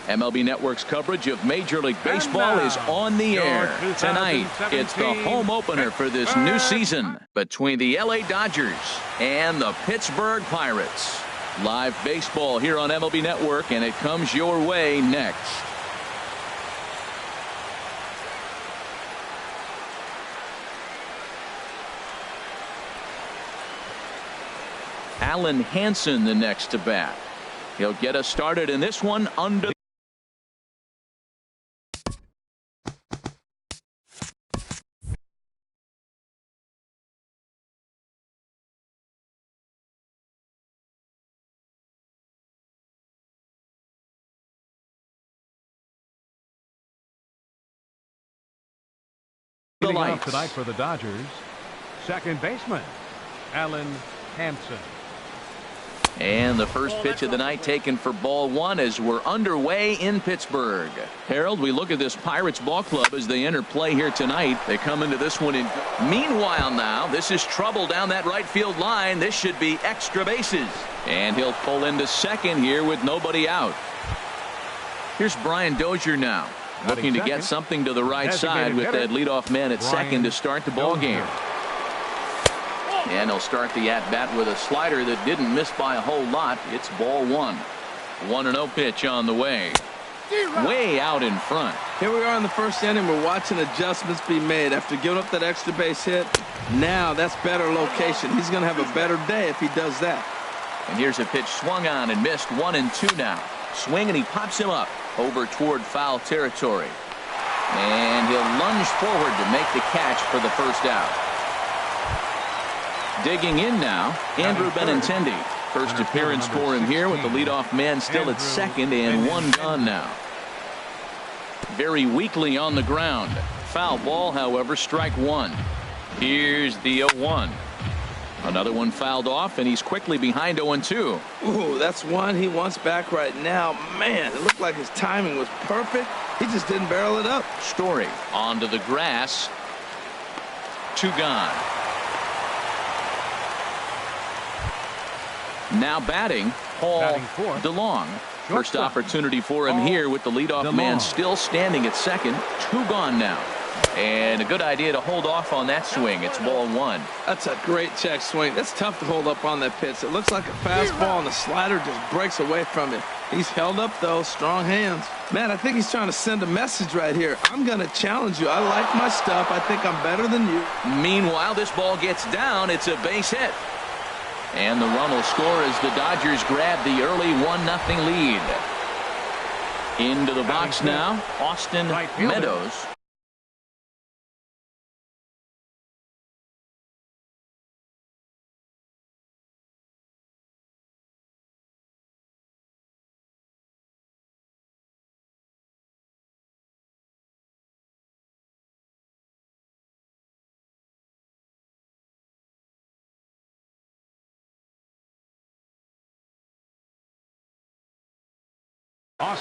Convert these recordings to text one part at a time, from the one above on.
MLB Network's coverage of Major League Baseball is on the air. Tonight, it's the home opener for this new season between the LA Dodgers and the Pittsburgh Pirates. Live baseball here on MLB Network, and it comes your way next. Alan Hansen the next to bat. He'll get us started in this one under the lights. Tonight for the Dodgers, second baseman Alan Hansen. And the first pitch of the night taken for ball one as we're underway in Pittsburgh. Harold, we look at this Pirates ball club as they enter play here tonight. They come into this one in. Meanwhile now, this is trouble down that right field line. This should be extra bases. And he'll pull into second here with nobody out. Here's Brian Dozier now, looking to get something to the right side with that leadoff man at second to start the ball game. And he'll start the at-bat with a slider that didn't miss by a whole lot. It's ball one. 1-0 pitch on the way. Way out in front. Here we are in the first inning. We're watching adjustments be made after giving up that extra base hit. Now that's better location. He's going to have a better day if he does that. And here's a pitch swung on and missed. 1-2 now. Swing and he pops him up over toward foul territory. And he'll lunge forward to make the catch for the first out. Digging in now, Andrew Benintendi. First appearance for him here with the leadoff man still at second and one gone now. Very weakly on the ground. Foul ball, however, strike one. Here's the 0-1. Another one fouled off, and he's quickly behind 0-2. Ooh, that's one he wants back right now. Man, it looked like his timing was perfect. He just didn't barrel it up. Story onto the grass. Two gone. Now batting, Paul DeLong. First opportunity for him here with the leadoff man still standing at second. Two gone now. And a good idea to hold off on that swing. It's ball one. That's a great check swing. That's tough to hold up on that pitch. It looks like a fastball, and the slider just breaks away from it. He's held up, though. Strong hands. Man, I think he's trying to send a message right here. I'm going to challenge you. I like my stuff. I think I'm better than you. Meanwhile, this ball gets down. It's a base hit. And the run will score as the Dodgers grab the early 1-0 lead. Into the box now, Austin Meadows.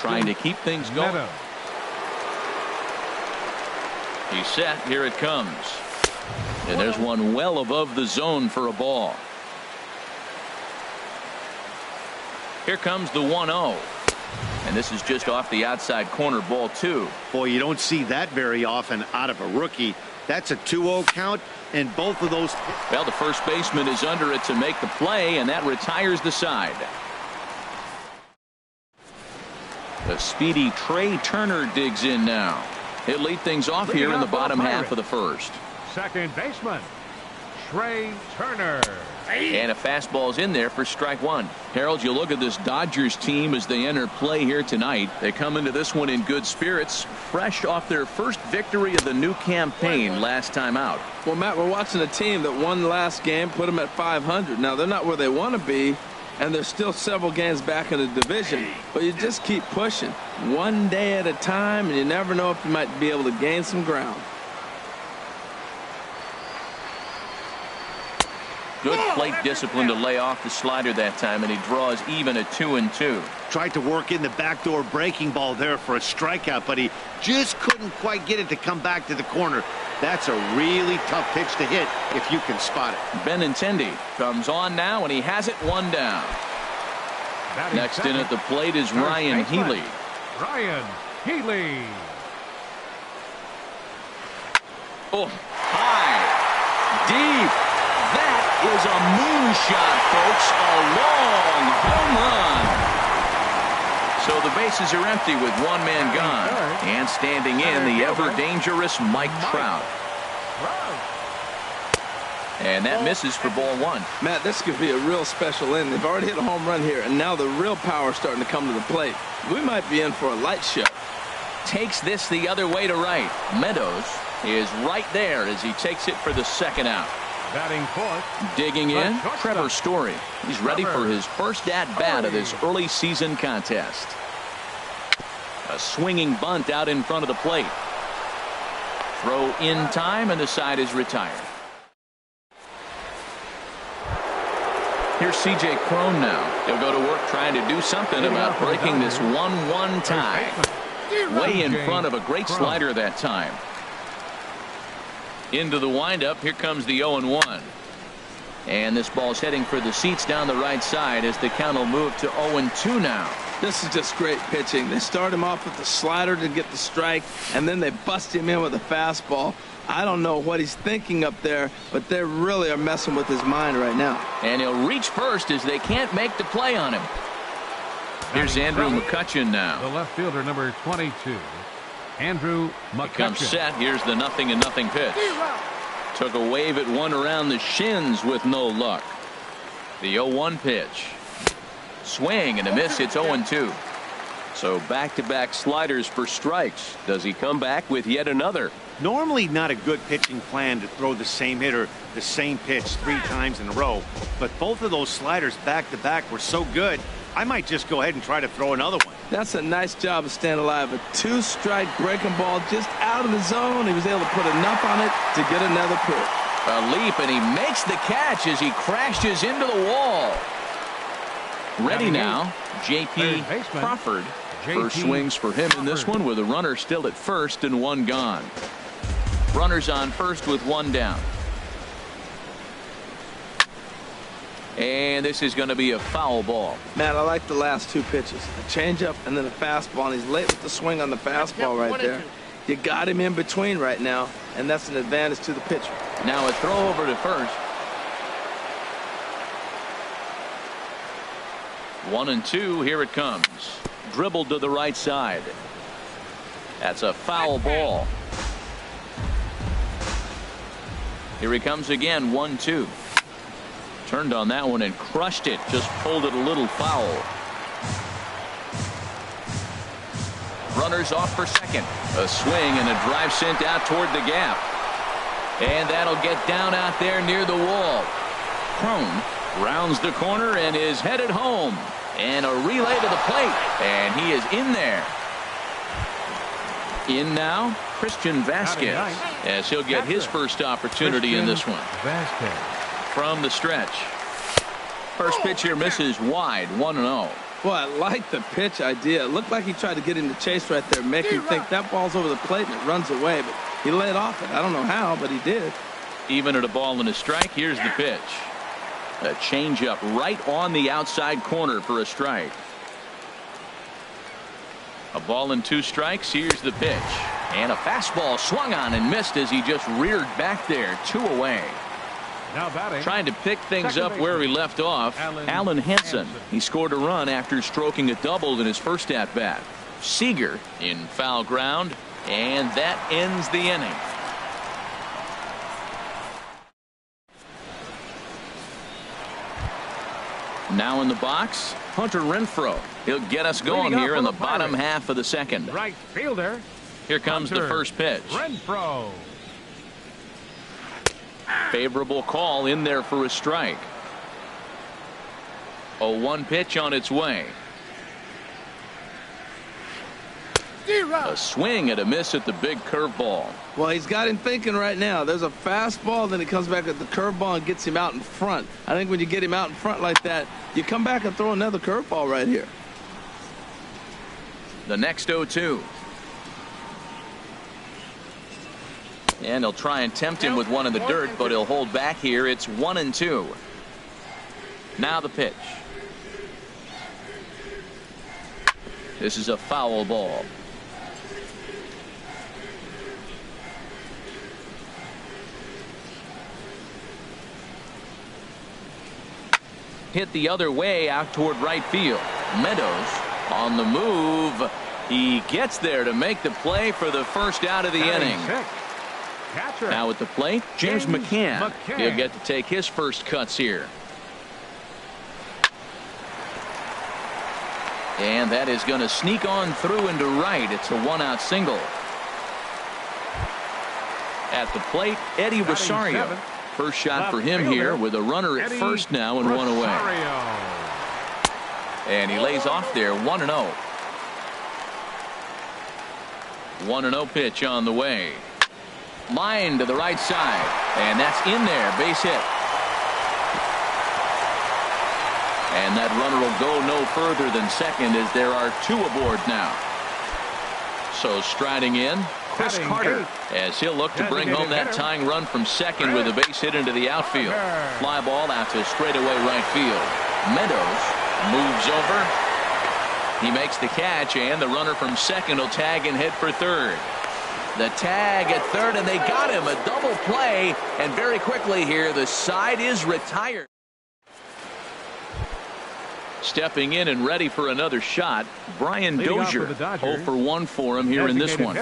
Trying to keep things going. He's set. Here it comes. And there's one well above the zone for a ball. Here comes the 1-0. And this is just off the outside corner, ball two. Boy, you don't see that very often out of a rookie. That's a 2-0 count, and both of those. Well, the first baseman is under it to make the play, and that retires the side. The speedy Trey Turner digs in now. He'll lead things off here in the bottom half of the first. Second baseman Trey Turner. And a fastball's in there for strike one. Harold, you look at this Dodgers team as they enter play here tonight. They come into this one in good spirits, fresh off their first victory of the new campaign last time out. Well, Matt, we're watching a team that won last game, put them at 500. Now, they're not where they want to be, and there's still several games back in the division, but you just keep pushing one day at a time, and you never know if you might be able to gain some ground. Good plate discipline to lay off the slider that time, and he draws even at 2-2. Tried to work in the backdoor breaking ball there for a strikeout, but he just couldn't quite get it to come back to the corner. That's a really tough pitch to hit if you can spot it. Benintendi comes on now, and he has it one down. Next in at the plate is Ryan Healy. Ryan Healy. Oh, high, deep. That is a moonshot, folks. A long home run. So the bases are empty with one man gone. And standing in, the ever-dangerous Mike Trout. And that misses for ball one. Matt, this could be a real special inning. They've already hit a home run here, and now the real power is starting to come to the plate. We might be in for a light show. Takes this the other way to right. Meadows is right there as he takes it for the second out. Batting fourth. Digging in, Trevor Story. He's ready for his first at-bat of this early season contest. A swinging bunt out in front of the plate. Throw in time, and the side is retired. Here's C.J. Cron now. He'll go to work trying to do something about breaking this 1-1 tie. Way in front of a great slider that time. Into the windup. Here comes the 0-1. And this ball's heading for the seats down the right side as the count will move to 0-2 now. This is just great pitching. They start him off with the slider to get the strike, and then they bust him in with a fastball. I don't know what he's thinking up there, but they really are messing with his mind right now. And he'll reach first as they can't make the play on him. Here's Andrew McCutchen now. The left fielder, number 22, Andrew McCutchen. He comes set. Here's the 0-0 pitch. Took a wave at one around the shins with no luck. The 0-1 pitch. Swing and a miss. It's 0-2. So back-to-back sliders for strikes. Does he come back with yet another? Normally not a good pitching plan to throw the same hitter the same pitch 3 times in a row, but both of those sliders back-to-back were so good, I might just go ahead and try to throw another one. That's a nice job of staying alive. A 2-strike breaking ball just out of the zone. He was able to put enough on it to get another pitch. A leap, and he makes the catch as he crashes into the wall. Ready now, J.P. Crawford. First swings for him in this one with a runner still at first and one gone. Runners on first with one down. And this is going to be a foul ball. Matt, I like the last 2 pitches. A changeup and then a fastball, and he's late with the swing on the fastball right there. You got him in between right now, and that's an advantage to the pitcher. Now a throw over to first. 1-2. Here it comes. Dribbled to the right side. That's a foul ball. Here he comes again. 1-2. Turned on that one and crushed it. Just pulled it a little foul. Runners off for second. A swing and a drive sent out toward the gap. And that'll get down out there near the wall. Cron rounds the corner and is headed home. And a relay to the plate. And he is in there. In now, Christian Vasquez, as he'll get his first opportunity in this one. From the stretch. First pitch here misses wide. 1-0. Boy, I like the pitch idea. It looked like he tried to get him to chase right there, make him think that ball's over the plate and it runs away. But he laid off it. I don't know how, but he did. Even at a ball and a strike, here's the pitch. A changeup right on the outside corner for a strike. A ball and 2 strikes. Here's the pitch. And a fastball swung on and missed as he just reared back there. 2 away. Now batting. Trying to pick things up where he left off. Alan Hansen. He scored a run after stroking a double in his first at-bat. Seager in foul ground. And that ends the inning. Now in the box, Hunter Renfroe. He'll get us going here in the bottom half of the second. Right fielder. Here comes the first pitch. Renfroe. Favorable call in there for a strike. 0-1 pitch on its way. A swing and a miss at the big curveball. Well, he's got him thinking right now. There's a fastball, then he comes back at the curveball and gets him out in front. I think when you get him out in front like that, you come back and throw another curveball right here. The next 0-2. And he'll try and tempt him with one in the dirt, but he'll hold back here. It's 1-2. Now the pitch. This is a foul ball. Hit the other way out toward right field. Meadows on the move. He gets there to make the play for the first out of the inning. Now at the plate, James McCann. He'll get to take his first cuts here. And that is going to sneak on through into right. It's a one-out single. At the plate, Eddie Rosario. First shot for him here with a runner at first now and one away. And he lays off there 1-0. 1-0 pitch on the way. Line to the right side. And that's in there. Base hit. And that runner will go no further than second as there are two aboard now. So striding in, Chris Carter, as he'll look to bring home that tying run from second with a base hit into the outfield. Fly ball out to straightaway right field. Meadows moves over. He makes the catch, and the runner from second will tag and head for third. The tag at third, and they got him. A double play, and very quickly here, the side is retired. Stepping in and ready for another shot, Brian Dozier. 0 for 1 for him here in this one.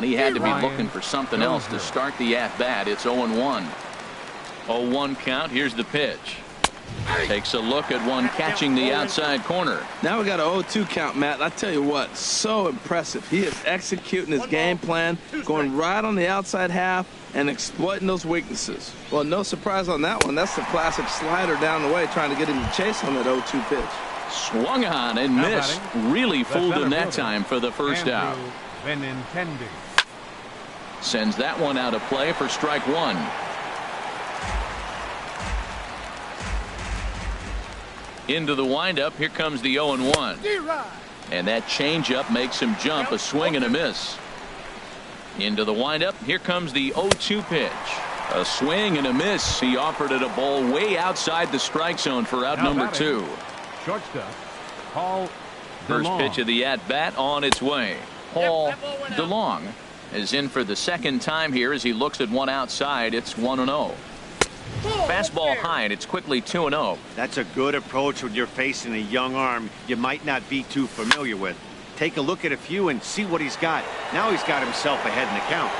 He had to be looking for something else to start the at-bat. It's 0-1. 0-1 count. Here's the pitch. Takes a look at one catching the outside corner. Now we got an 0-2 count, Matt. I tell you what, so impressive. He is executing his game plan, going right on the outside half and exploiting those weaknesses. Well, no surprise on that one. That's the classic slider down the way, trying to get him to chase on that 0-2 pitch. Swung on and missed. Really fooled him that time for the first out. Sends that one out of play for strike one. Into the windup. Here comes the 0-1. And that changeup makes him jump. A swing and a miss. Into the windup. Here comes the 0-2 pitch. A swing and a miss. He offered it a ball way outside the strike zone for out number 2. Shortstop, Paul First pitch of the at-bat on its way. Paul DeLong is in for the second time here as he looks at one outside. It's 1-0. Fastball high, and it's quickly 2-0. That's a good approach when you're facing a young arm you might not be too familiar with. Take a look at a few and see what he's got. Now he's got himself ahead in the count.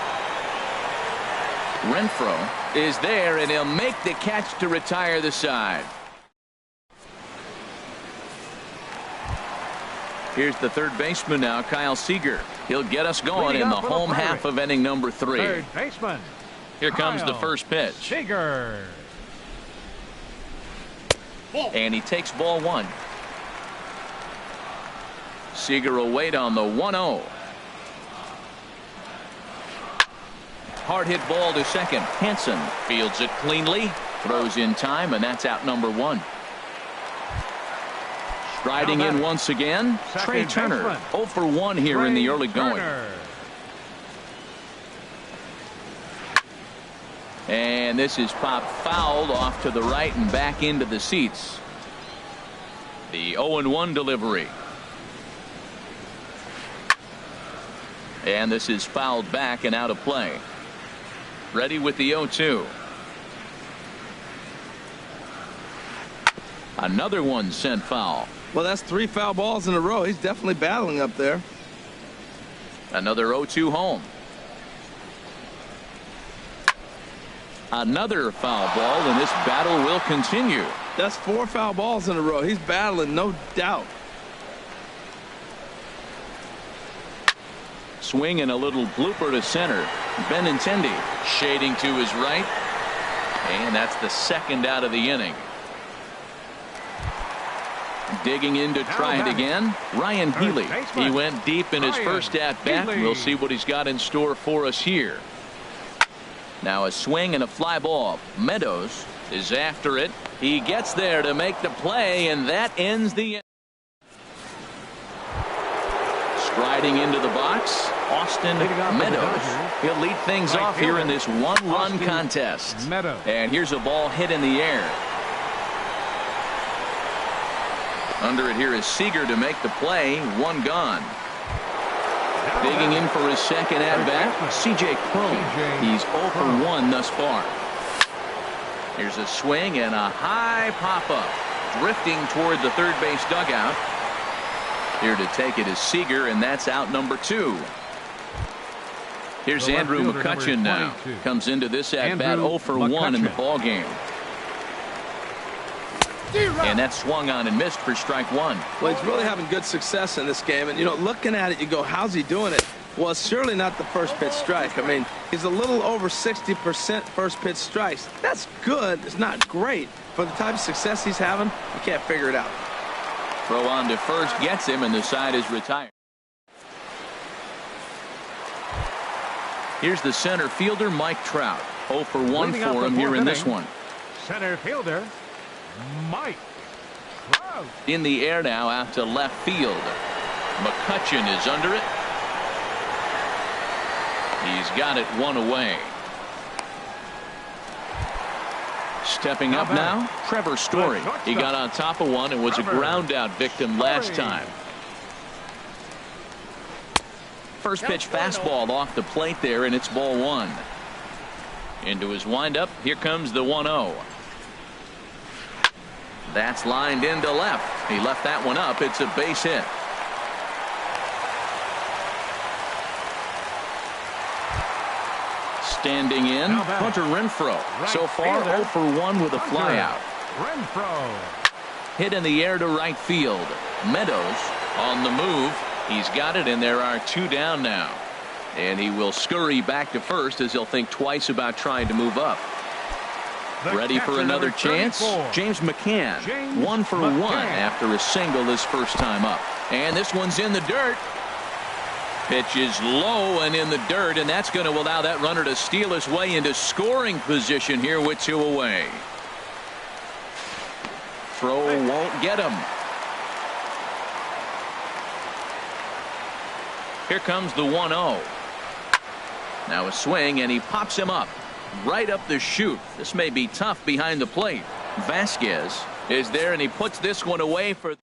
Renfroe is there, and he'll make the catch to retire the side. Here's the third baseman now, Kyle Seager. He'll get us going in the home half of inning number 3. Third baseman. Here comes the first pitch. Seager. And he takes ball 1. Seager will wait on the 1-0. Hard hit ball to second. Hansen fields it cleanly, throws in time, and that's out number 1. Striding in once again, Trey Turner. 0 for 1 here in the early going. And this is popped fouled off to the right and back into the seats. The 0-1 delivery. And this is fouled back and out of play. Ready with the 0-2. Another one sent foul. Well, that's 3 foul balls in a row. He's definitely battling up there. Another 0-2 home. Another foul ball, and this battle will continue. That's 4 foul balls in a row. He's battling, no doubt. Swing and a little blooper to center. Benintendi shading to his right. And that's the second out of the inning. Digging in to try it again, Ryan Healy. He went deep in his first at-bat. We'll see what he's got in store for us here. Now a swing and a fly ball. Meadows is after it. He gets there to make the play, and that ends the inning. Striding into the box, Austin Meadows. He'll lead things off here in this one-run contest. And here's a ball hit in the air. Under it here is Seager to make the play. One gone. Digging in for his second at-bat, C.J. Cron. He's 0 for 1 thus far. Here's a swing and a high pop-up. Drifting toward the third base dugout. Here to take it is Seager, and that's out number 2. Here's Andrew McCutchen now. Comes into this at-bat 0 for 1 in the ballgame. And that swung on and missed for strike 1. Well, he's really having good success in this game. And, you know, looking at it, you go, how's he doing it? Well, it's surely not the first pitch strike. I mean, he's a little over 60% first pitch strikes. That's good. It's not great. For the type of success he's having, you can't figure it out. Throw on to first gets him, and the side is retired. Here's the center fielder, Mike Trout. 0 for 1 for him here in this one. Center fielder, Mike Trout. In the air now out to left field. McCutchen is under it. He's got it 1 away. Stepping up now, Trevor Story. He got on top of one and was a ground out victim last time. First pitch fastball off the plate there, and it's ball 1. Into his windup, here comes the 1-0. That's lined into left. He left that one up. It's a base hit. Standing in, Hunter Renfroe. So far, 0 for 1 with a flyout. Renfroe. Hit in the air to right field. Meadows on the move. He's got it, and there are 2 down now. And he will scurry back to first as he'll think twice about trying to move up. Ready for another chance? James McCann. 1 for 1 after a single his first time up. And this one's in the dirt. Pitch is low and in the dirt, and that's going to allow that runner to steal his way into scoring position here with 2 away. Throw won't get him. Here comes the 1-0. Now a swing, and he pops him up. Right up the chute. This may be tough behind the plate. Vasquez is there, and he puts this one away for.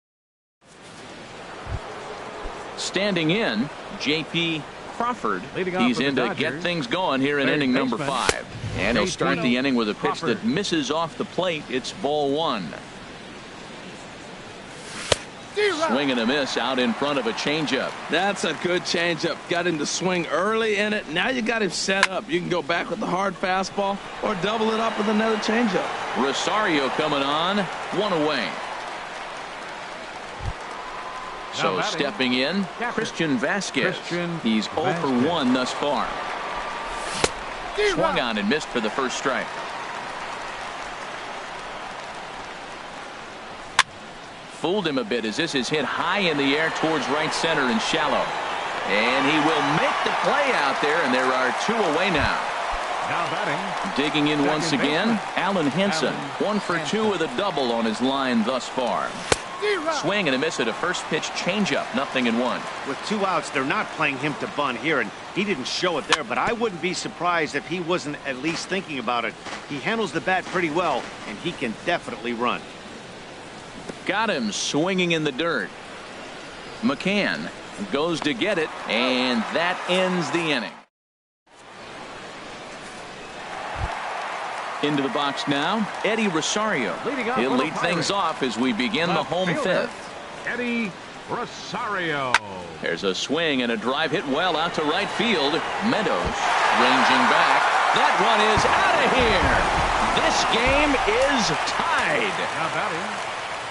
Standing in, J.P. Crawford. He's in to get things going here in inning number 5. And he'll start the inning with a pitch that misses off the plate. It's ball 1. Swing and a miss out in front of a changeup. That's a good changeup. Got him to swing early in it. Now you got him set up. You can go back with the hard fastball or double it up with another changeup. Rosario coming on. 1 away. So stepping in, Christian Vasquez. He's 0 for 1 thus far. Swung on and missed for the first strike. Fooled him a bit as this is hit high in the air towards right center and shallow. And he will make the play out there, and there are 2 away now. Now batting. Digging in once again, Alan Henson. 1 for 2 with a double on his line thus far. Swing and a miss at a first pitch changeup. 0-1. With 2 outs, they're not playing him to bunt here, and he didn't show it there, but I wouldn't be surprised if he wasn't at least thinking about it. He handles the bat pretty well, and he can definitely run. Got him swinging in the dirt. McCann goes to get it, and that ends the inning. Into the box now, Eddie Rosario. He'll lead things off as we begin the home 5th. Eddie Rosario. There's a swing and a drive hit well out to right field. Meadows ranging back. That one is out of here. This game is tied. Now batting,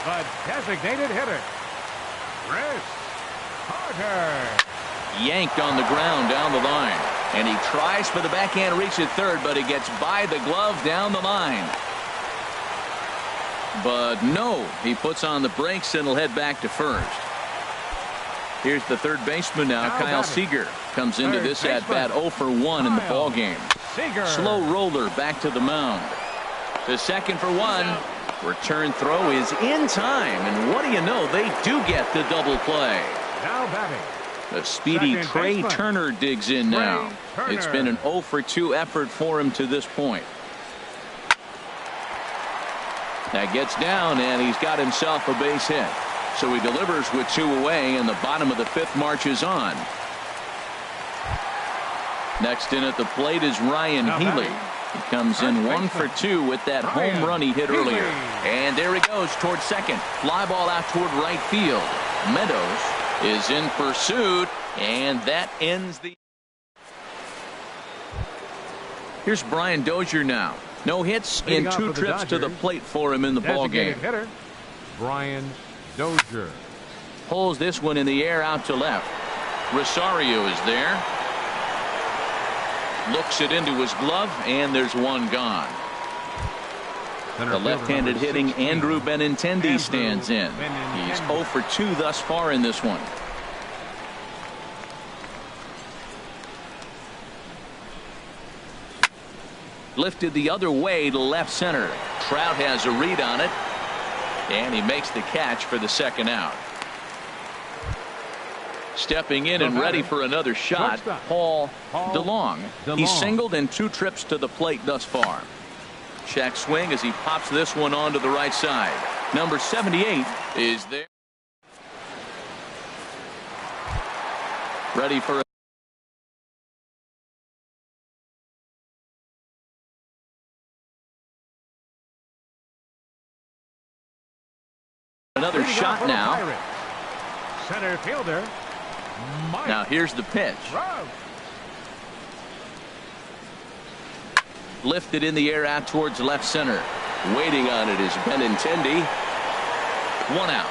the designated hitter, Chris Carter. Yanked on the ground down the line. And he tries for the backhand reach at third, but he gets by the glove down the line. But no, he puts on the brakes and will head back to first. Here's the third baseman now, Kyle Seager. Comes into this at-bat 0 for 1 in the ballgame. Slow roller back to the mound. To second for 1. Return throw is in time, and what do you know, they do get the double play. Now batting. The speedy Trey Turner digs in now. It's been an 0 for 2 effort for him to this point. That gets down, and he's got himself a base hit. So he delivers with 2 away, and the bottom of the 5th marches on. Next in at the plate is Ryan Healy. He comes in 1 for 2 with that home run he hit earlier. And there he goes towards second. Fly ball out toward right field. Meadows is in pursuit, and that ends the. Here's Brian Dozier now. No hits in 2 trips to the plate for him in the ball game. Hitter, Brian Dozier. Pulls this one in the air out to left. Rosario is there. Looks it into his glove, and there's one gone. The left-handed hitting Andrew Benintendi stands in. He's 0 for 2 thus far in this one. Lifted the other way to left center. Trout has a read on it, and he makes the catch for the 2nd out. Stepping in and ready for another shot, Paul DeLong. He's singled in 2 trips to the plate thus far. Check swing as he pops this one onto the right side. Number 78 is there. Ready for another shot now. Center fielder. Now here's the pitch. Lifted in the air out towards left center. Waiting on it is Benintendi. 1 out.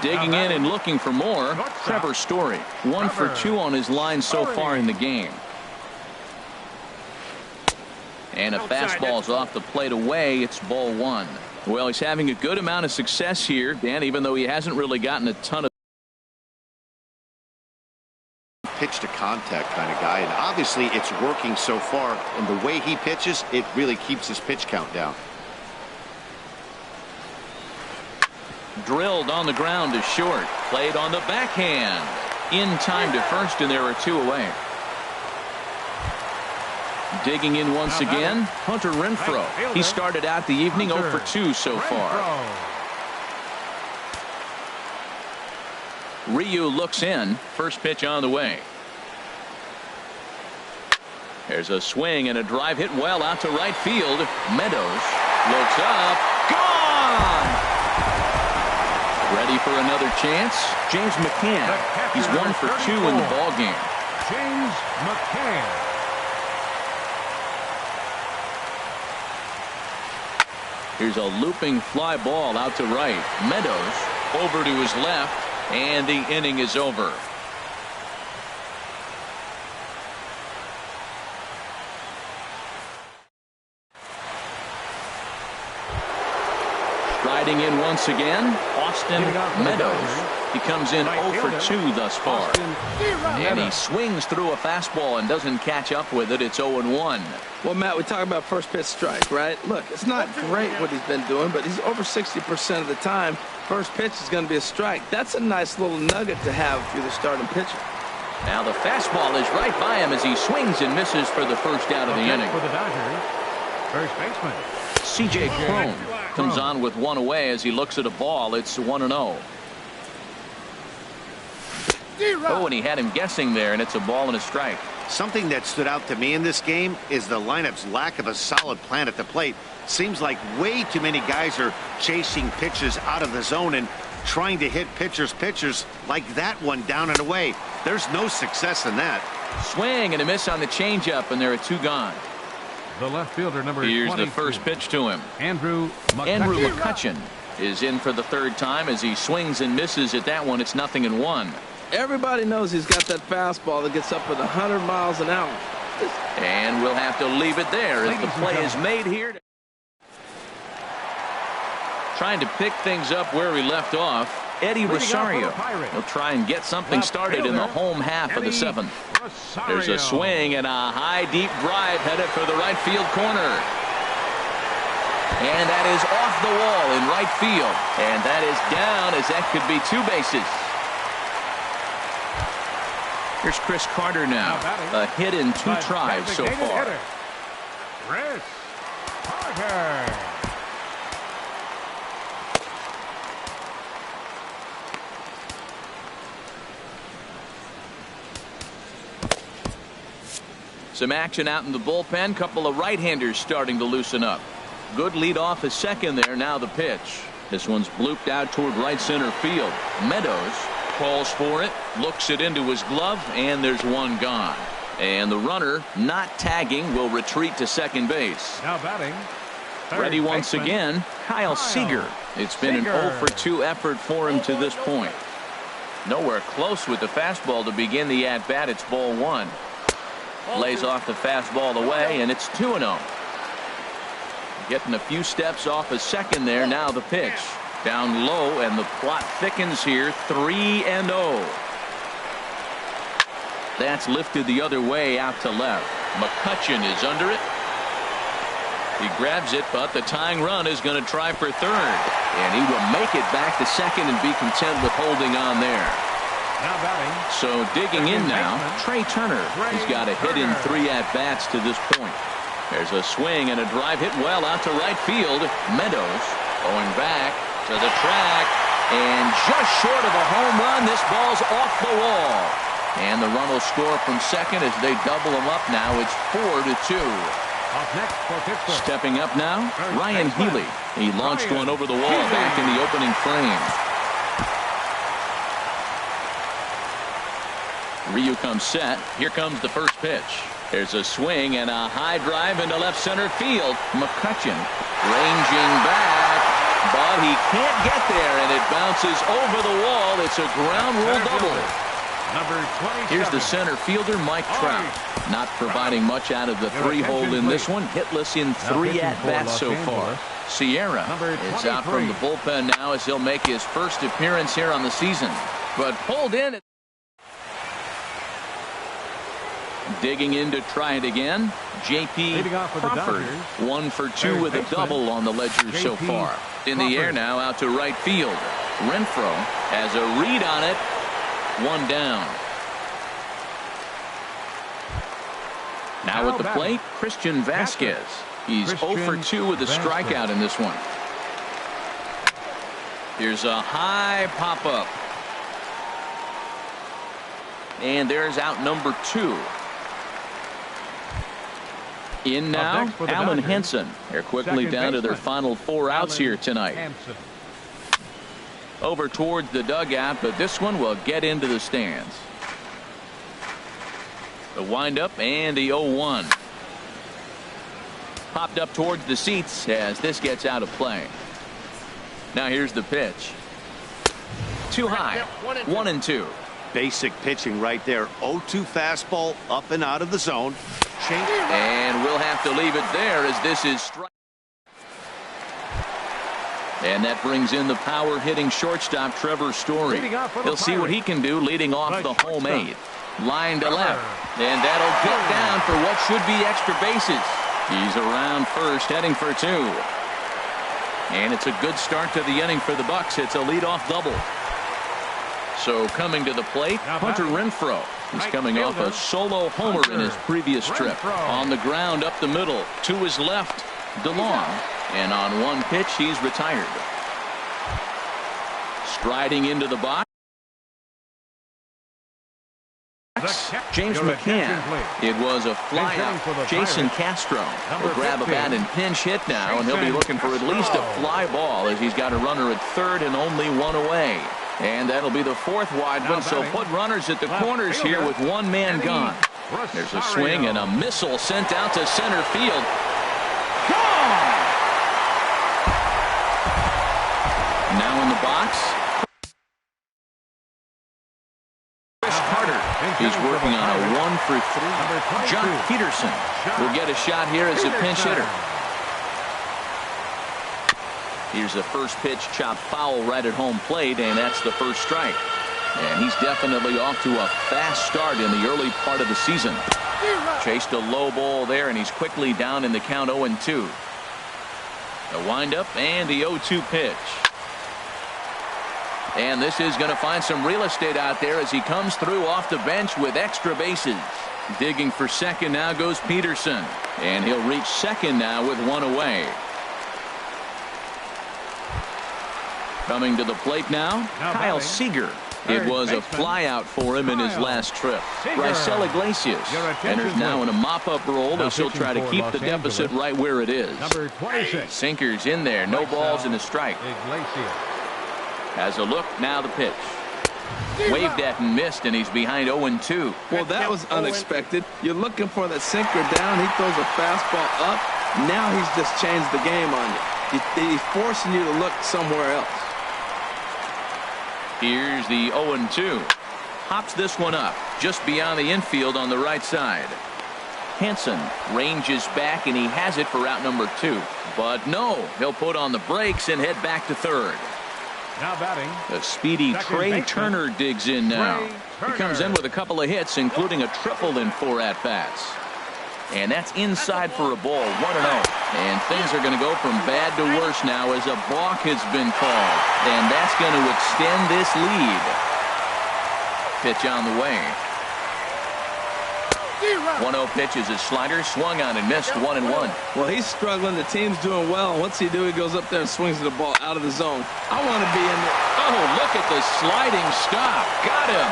Digging in and looking for more, Trevor Story. 1 for 2 on his line so far in the game. And a fastball's off the plate away. It's ball 1. Well, he's having a good amount of success here, Dan, even though he hasn't really gotten a ton of pitch to contact kind of guy, and obviously it's working so far, and the way he pitches, it really keeps his pitch count down. Drilled on the ground to short. Played on the backhand. In time to first, and there are 2 away. Digging in once again, Hunter Renfroe. He started out the evening 0 for 2 so far. Ryu looks in. First pitch on the way. There's a swing and a drive hit well out to right field. Meadows looks up. Gone! Ready for another chance. James McCann. He's 1 for 2 in the ball game. James McCann. Here's a looping fly ball out to right. Meadows over to his left, and the inning is over. Striding in once again, Austin Meadows. He comes in 0 for 2 thus far. And he swings through a fastball and doesn't catch up with it. It's 0-1. Well, Matt, we talk about first pitch strike, right? Look, it's not great what he's been doing, but he's over 60% of the time. First pitch is going to be a strike. That's a nice little nugget to have if you're the starting pitcher. Now the fastball is right by him as he swings and misses for the first out of the inning. For the Dodgers, first baseman C.J. Cron comes on with 1 away as he looks at a ball. It's 1-0. Oh, and he had him guessing there, and it's a ball and a strike. Something that stood out to me in this game is the lineup's lack of a solid plan at the plate. Seems like way too many guys are chasing pitches out of the zone and trying to hit pitchers like that one down and away. There's no success in that. Swing and a miss on the changeup, and there are 2 gone. The left fielder, number 22. Here's the first pitch to him. Andrew McCutchen is in for the 3rd time as he swings and misses at that one. It's 0-1. Everybody knows he's got that fastball that gets up at 100 miles an hour. And we'll have to leave it there as the play is made here. Trying to pick things up where we left off. Eddie Rosario. He'll try and get something started in the home half of the 7th. There's a swing and a high deep drive headed for the right field corner. And that is off the wall in right field. And that is down as that could be 2 bases. Here's Chris Carter now. A hit in 2 tries so far. Chris Carter. Some action out in the bullpen. Couple of right-handers starting to loosen up. Good lead off at second there. Now the pitch. This one's blooped out toward right center field. Meadows calls for it, looks it into his glove, and there's one gone. And the runner, not tagging, will retreat to second base. Now batting. Ready once again, Kyle Seager. It's been an 0 for 2 effort for him to this point. Nowhere close with the fastball to begin the at-bat. It's ball 1. Lays off the fastball away, and it's 2-0. Getting a few steps off a second there. Now the pitch. Down low, and the plot thickens here. 3-0. That's lifted the other way out to left. McCutchen is under it. He grabs it, but the tying run is going to try for third. And he will make it back to second and be content with holding on there. Now batting. So digging in now, Trey Turner. He's got a hit in 3 at-bats to this point. There's a swing and a drive hit well out to right field. Meadows going back to the track. And just short of a home run, this ball's off the wall. And the run will score from second as they double him up now. It's 4-2. Off next for Pittsburgh. Stepping up now, Ryan Healy. He launched one over the wall back in the opening frame. Ryu comes set. Here comes the first pitch. There's a swing and a high drive into left center field. McCutchen ranging back, but he can't get there, and it bounces over the wall. It's a ground rule double. Number 27. Here's the center fielder, Mike Trout. Not providing much out of the 3-hole in this one. Hitless in 3 at-bats so far. Sierra is out from the bullpen now as he'll make his first appearance here on the season. But pulled in. Digging in to try it again. J.P. Crawford, 1 for 2 with a double on the ledger so far. In the air now out to right field. Renfroe has a read on it. 1 down. Now at the plate, Christian Vasquez. He's 0 for 2 with a strikeout in this one. Here's a high pop-up. And there's out number 2. In now, Alan Henson. They're quickly down to their final 4 outs here tonight. Over towards the dugout, but this one will get into the stands. The windup and the 0-1. Popped up towards the seats as this gets out of play. Now here's the pitch. Too high. 1-2. Basic pitching right there. 0-2 fastball up and out of the zone. And we'll have to leave it there as this is strike. And that brings in the power hitting shortstop Trevor Story. He'll see what he can do leading off the home 8. Line to left. And that'll get down for what should be extra bases. He's around first, heading for 2. And it's a good start to the inning for the Bucks. It's a leadoff double. So coming to the plate, Hunter Renfroe. He's coming off a solo homer in his previous trip. On the ground up the middle. To his left, DeLong. And on 1 pitch, he's retired. Striding into the box, James McCann. It was a fly out. Jason Castro will grab a bat and pinch hit now, and he'll be looking for at least a fly ball as he's got a runner at third and only 1 away. And that'll be the 4th wide one, so put runners at the corners here with 1 man gone. There's a swing and a missile sent out to center field. Gone! Now in the box, Chris Carter. He's working on a 1 for 3. John Peterson will get a shot here as a pinch hitter. Here's the first pitch, chopped foul right at home plate, and that's the first strike. And he's definitely off to a fast start in the early part of the season. Chased a low ball there, and he's quickly down in the count 0-2. The windup and the 0-2 pitch. And this is going to find some real estate out there as he comes through off the bench with extra bases. Digging for second now goes Peterson. And he'll reach second now with 1 away. Coming to the plate now, Kyle Seager. It was a flyout for him in his last trip. Raisel Iglesias enters now in a mop-up role as he'll try to keep the deficit right where it is. Number 26. Sinkers in there, no balls and a strike. Iglesias. Has a look, now the pitch. Waved at and missed, and he's behind 0-2. Well, that was unexpected. You're looking for that sinker down. He throws a fastball up. Now he's just changed the game on you. He's forcing you to look somewhere else. Here's the 0-2. Hops this one up just beyond the infield on the right side. Hansen ranges back, and he has it for out number 2. But no, he'll put on the brakes and head back to third. Now batting. The speedy Trey Turner digs in now. He comes in with a couple of hits, including a triple in 4 at-bats. And that's inside for a ball, 1-0. And things are going to go from bad to worse now as a balk has been called. And that's going to extend this lead. Pitch on the way. 1-0 pitch is a slider, swung on and missed, 1-1. Well, he's struggling. The team's doing well. What's he do? He goes up there and swings the ball out of the zone. I want to be in there. Oh, look at the sliding stop. Got him.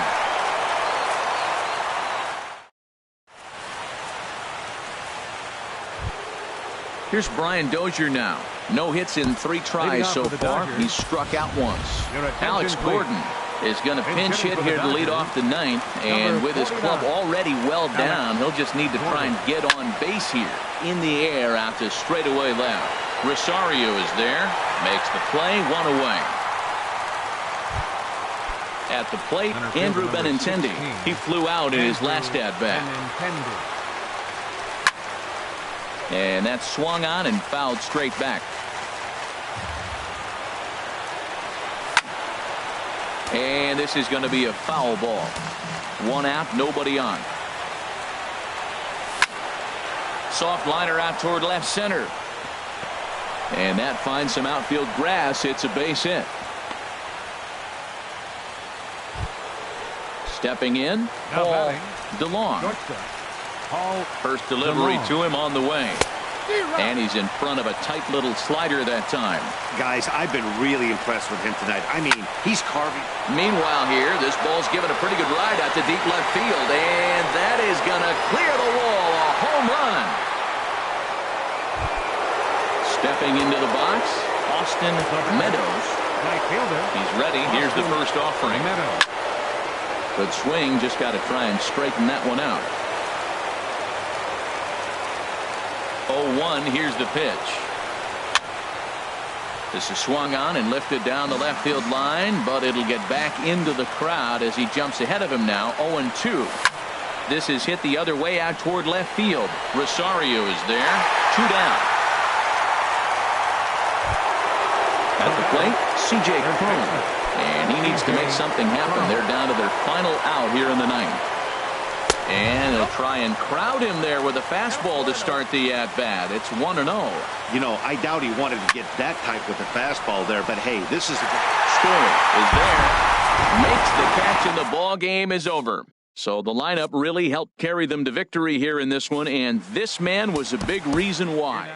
Here's Brian Dozier now. No hits in 3 tries so far. He's struck out once. Alex Gordon is going to pinch hit here to lead off the 9th. And with his club already well down, he'll just need to try and get on base here. In the air out to straightaway left. Rosario is there. Makes the play, 1 away. At the plate, Andrew Benintendi. He flew out in his last at-bat. And that's swung on and fouled straight back. And this is going to be a foul ball. 1 out, nobody on. Soft liner out toward left center. And that finds some outfield grass. It's a base hit. Stepping in, Paul DeLong. First delivery to him on the way. And he's in front of a tight little slider that time. Guys, I've been really impressed with him tonight. I mean, he's carving. Meanwhile here, this ball's given a pretty good ride out to deep left field. And that is going to clear the wall. A home run. Stepping into the box, Austin Meadows. He's ready. Here's the first offering. Good swing. Just got to try and straighten that one out. 0-1, here's the pitch. This is swung on and lifted down the left field line, but it'll get back into the crowd as he jumps ahead of him now, 0-2. This is hit the other way out toward left field. Rosario is there, 2 down. At the plate, C.J. Cron. And he needs to make something happen. They're down to their final out here in the 9th. And they'll try and crowd him there with a fastball to start the at-bat. It's 1-0. You know, I doubt he wanted to get that type with the fastball there, but hey, this is a Story is there. Makes the catch and the ball game is over. So the lineup really helped carry them to victory here in this one, and this man was a big reason why.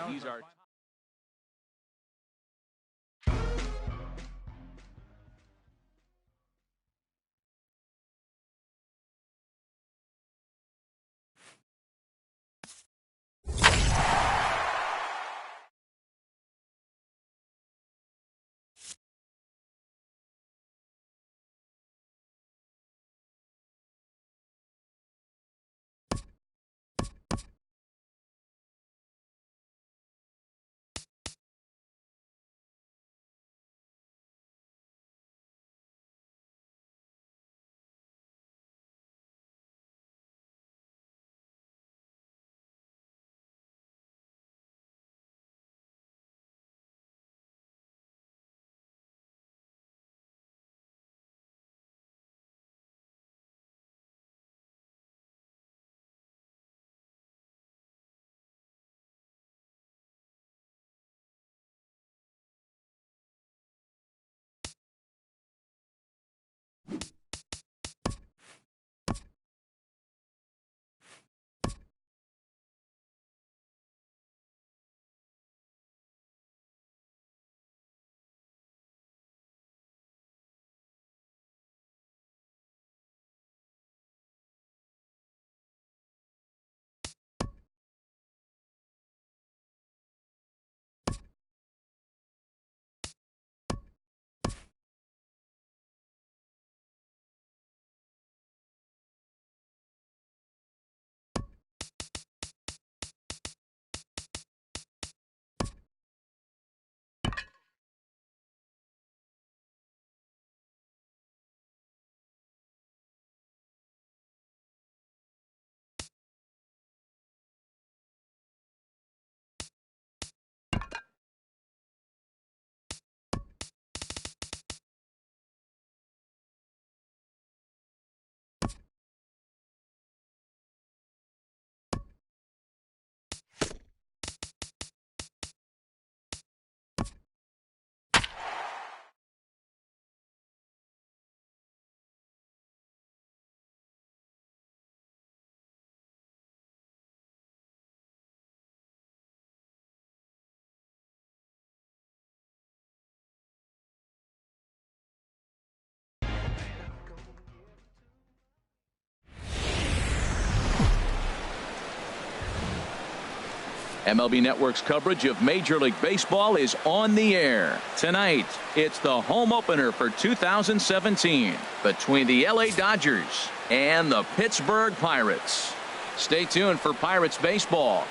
MLB Network's coverage of Major League Baseball is on the air. Tonight, it's the home opener for 2017 between the LA Dodgers and the Pittsburgh Pirates. Stay tuned for Pirates baseball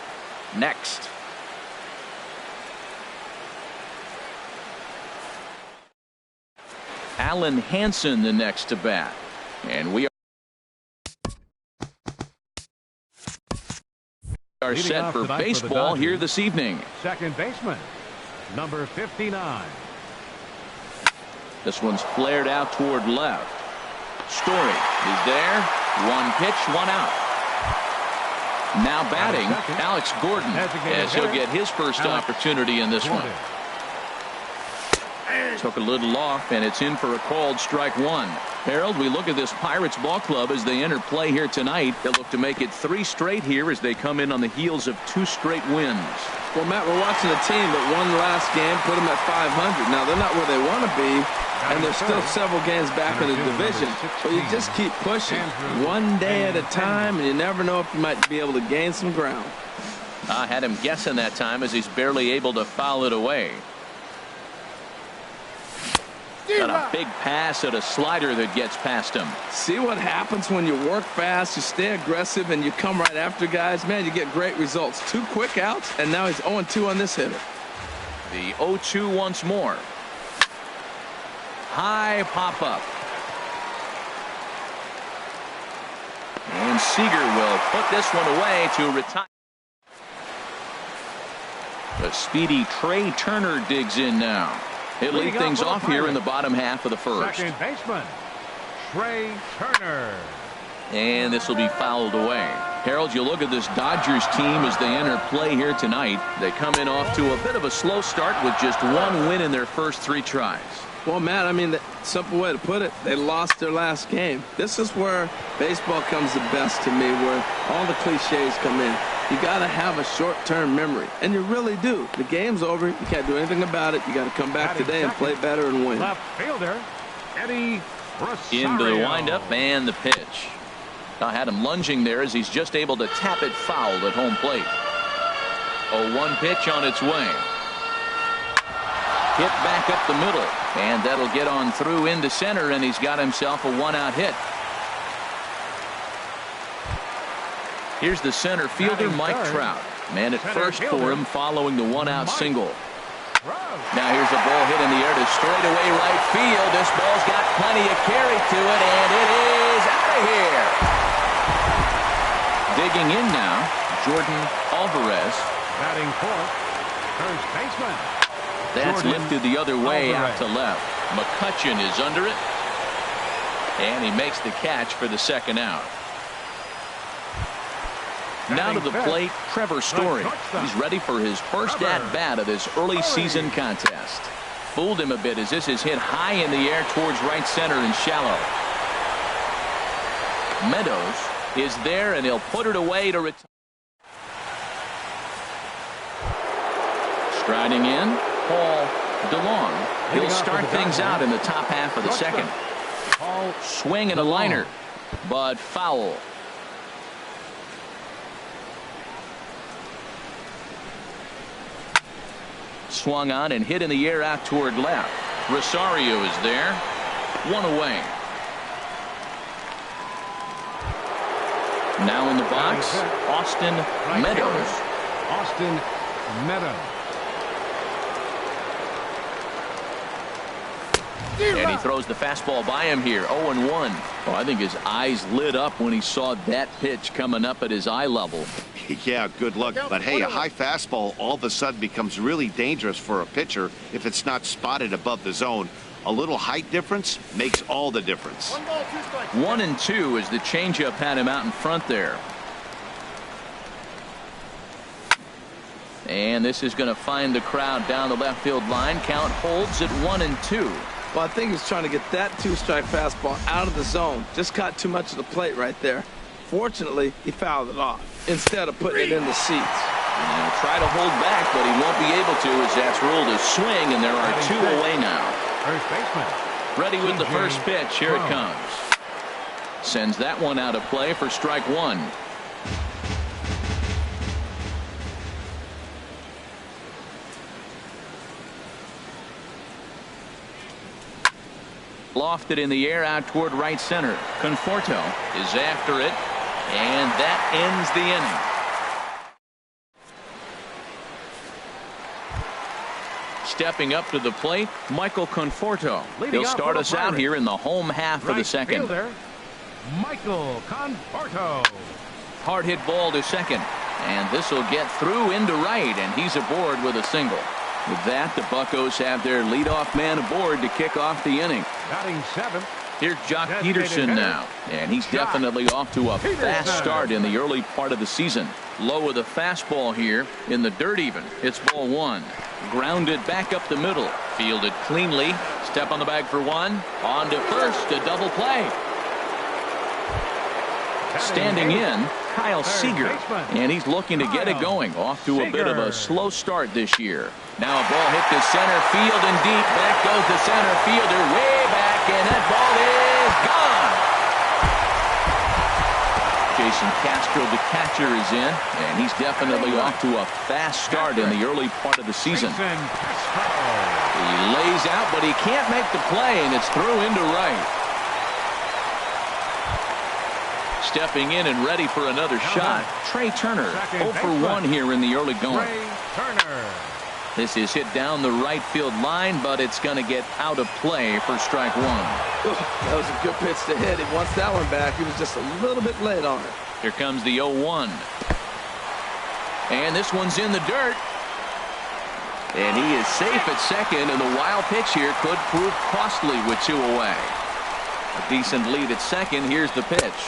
next. Alan Hansen the next to bat. And we are set for baseball here this evening. Second baseman, number 59. This one's flared out toward left. Story is there. One pitch, one out. Now batting, Alex Gordon, as he'll get his first opportunity in this one. Took a little off, and it's in for a called strike one. Harold, we look at this Pirates ball club as they enter play here tonight. They'll look to make it 3 straight here as they come in on the heels of 2 straight wins. Well, Matt, we're watching a team that won last game, put them at 500. Now, they're not where they want to be, and they're still several games back in the division. But you just keep pushing one day at a time, and you never know if you might be able to gain some ground. I had him guessing that time as he's barely able to foul it away. Got a big pass at a slider that gets past him. See what happens when you work fast, you stay aggressive, and you come right after guys. Man, you get great results. 2 quick outs, and now he's 0-2 on this hitter. The 0-2 once more. High pop-up. And Seager will put this one away to retire. The speedy Trey Turner digs in now. He'll lead things off here in the bottom half of the first. Second baseman, Trey Turner. And this will be fouled away. Harold, you look at this Dodgers team as they enter play here tonight. They come in off to a bit of a slow start with just 1 win in their first 3 tries. Well, Matt, I mean, the simple way to put it, they lost their last game. This is where baseball comes the best to me, where all the cliches come in. You got to have a short-term memory, and you really do. The game's over. You can't do anything about it. You got to come back today and play better and win. Left fielder, Eddie Rosario. Into the windup and the pitch. I had him lunging there as he's just able to tap it foul at home plate. 0-1 pitch on its way. Hit back up the middle, and that'll get on through into center, and he's got himself a 1-out hit. Here's the center fielder, Mike Trout. Man at first for him following the 1-out single. Now here's a ball hit in the air to straightaway right field. This ball's got plenty of carry to it, and it is out of here. Digging in now, Jordan Alvarez. Batting fourth, first baseman. That's lifted the other way out to left. McCutchen is under it, and he makes the catch for the 2nd out. Now to the plate, Trevor Story. He's ready for his first at-bat of this early season contest. Fooled him a bit as this is hit high in the air towards right center and shallow. Meadows is there, and he'll put it away to retire. Striding in, Paul DeLong. He'll start things out in the top half of the 2nd. Swing and a liner, but foul. Swung on and hit in the air out toward left. Rosario is there. 1 away. Now in the box, Austin Meadows. Austin Meadows. And he throws the fastball by him here. 0-1. Oh, I think his eyes lit up when he saw that pitch coming up at his eye level. Yeah, good luck. But hey, a high fastball all of a sudden becomes really dangerous for a pitcher if it's not spotted above the zone. A little height difference makes all the difference. 1-2 as the changeup had him out in front there. And this is going to find the crowd down the left field line. Count holds at 1-2. Well, I think he's trying to get that 2-strike fastball out of the zone. Just caught too much of the plate right there. Fortunately, he fouled it off instead of putting it in the seats. And he'll try to hold back, but he won't be able to as that's ruled a swing, and there are 2 away now. First baseman. Ready with the first pitch. Here it comes. Sends that one out of play for strike 1. Lofted in the air out toward right center. Conforto is after it, and that ends the inning. Stepping up to the plate, Michael Conforto. He'll start us out here in the home half of the second. Fielder, Michael Conforto. Hard hit ball to second, and this will get through into right, and he's aboard with a single. With that, the Buccos have their leadoff man aboard to kick off the inning. Batting seventh. Here's Jock Peterson now, and he's definitely off to a fast start in the early part of the season. Low with a fastball here in the dirt even. It's ball one. Grounded back up the middle. Fielded cleanly. Step on the bag for one. On to first, a double play. Standing in, Kyle Seager, and he's looking to get it going. Off to a bit of a slow start this year. Now a ball hit to center field and deep. Back goes the center fielder way back, and that ball is gone. Jason Castro, the catcher, is in, and he's definitely off to a fast start in the early part of the season. He lays out, but he can't make the play, and it's through into right. Stepping in and ready for another shot, Trey Turner, 0 for 1 here in the early going. This is hit down the right field line, but it's going to get out of play for strike one. That was a good pitch to hit. He wants that one back. He was just a little bit late on it. Here comes the 0-1. And this one's in the dirt. And he is safe at second, and the wild pitch here could prove costly with 2 away. A decent lead at second. Here's the pitch.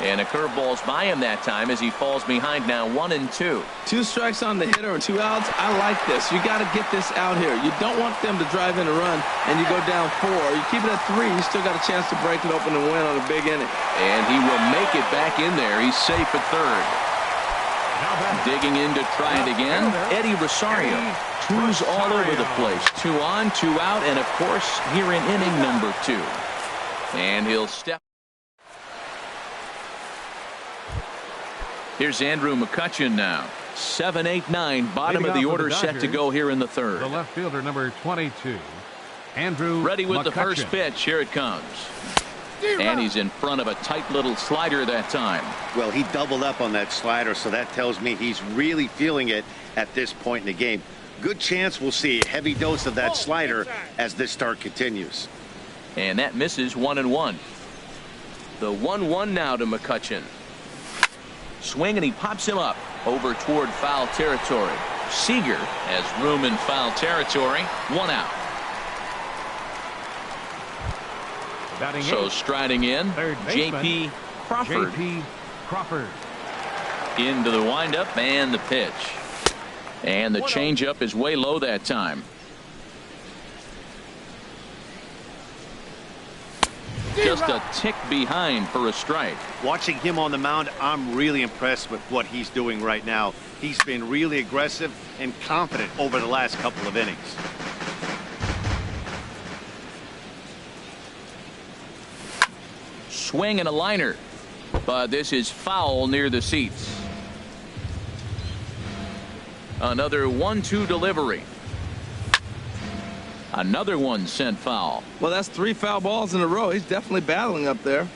And a curveball's by him that time as he falls behind now 1-2. 2 strikes on the hitter and 2 outs. I like this. You got to get this out here. You don't want them to drive in a run and you go down 4. You keep it at 3. You still got a chance to break it open and win on a big inning. And he will make it back in there. He's safe at third. Digging in to try it again, Eddie Rosario. 2's all over the place. 2 on, 2 out, and of course here in inning number 2. And he'll step. Here's Andrew McCutchen now. 7, 8, 9, bottom of the order set to go here in the third. The left fielder, number 22, Andrew ready with McCutchen. the first pitch. Here it comes. And he's in front of a tight little slider that time. Well, he doubled up on that slider, so that tells me he's really feeling it at this point in the game. Good chance we'll see a heavy dose of that slider as this start continues. And that misses 1-1. The 1-1 now to McCutchen. Swing, and he pops him up over toward foul territory. Seager has room in foul territory. 1 out. So striding in, J.P. Crawford. Into the windup and the pitch. And the changeup is way low that time. Just a tick behind for a strike. Watching him on the mound, I'm really impressed with what he's doing right now. He's been really aggressive and confident over the last couple of innings. Swing and a liner, but this is foul near the seats. Another 1-2 delivery. Another one sent foul. Well, that's 3 foul balls in a row. He's definitely battling up there.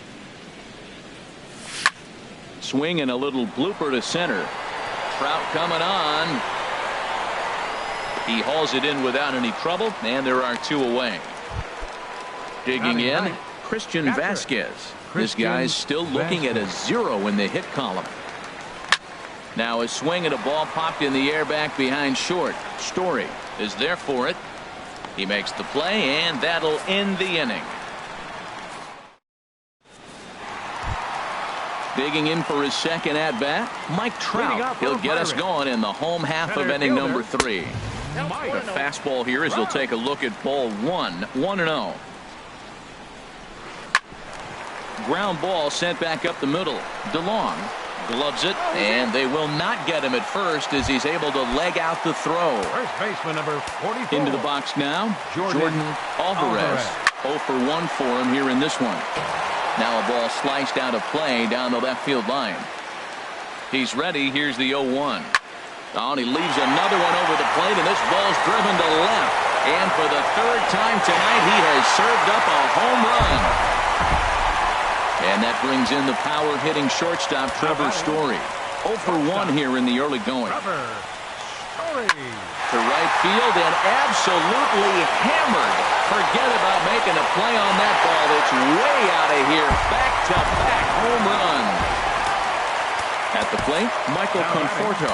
Swing and a little blooper to center. Trout coming on. He hauls it in without any trouble, and there are 2 away. Digging in, Christian Vasquez. This guy's still looking at a 0 in the hit column. Now a swing and a ball popped in the air back behind short. Story is there for it. He makes the play, and that'll end the inning. Digging in for his second at-bat, Mike Trout. He'll get us going in the home half of inning number 3. The fastball here as he'll take a look at ball 1. 1-0. Ground ball sent back up the middle. DeLong gloves it, and they will not get him at first as he's able to leg out the throw. First baseman number 44. Into the box now, Jordan Alvarez. 0 for 1 for him here in this one. Now a ball sliced out of play down the left field line. He's ready. Here's the 0-1. Oh, and he leaves another one over the plate, and this ball's driven to left. And for the third time tonight, he has served up a home run. And that brings in the power-hitting shortstop, Trevor Story. 0 for 1 here in the early going. To right field and absolutely hammered. Forget about making a play on that ball. It's way out of here. Back-to-back home run. At the plate, Michael Conforto.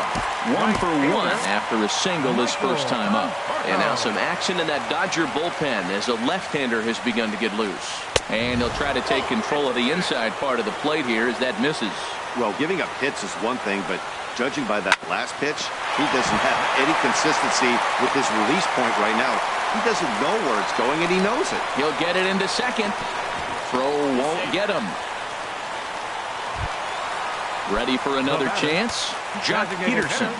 1 for 1 after a single his first time up. And now some action in that Dodger bullpen as a left-hander has begun to get loose. And he'll try to take control of the inside part of the plate here as that misses. Well, giving up hits is one thing, but judging by that last pitch, he doesn't have any consistency with his release point right now. He doesn't know where it's going, and he knows it. He'll get it into second. Throw won't get him. Ready for another chance? Jock Peterson.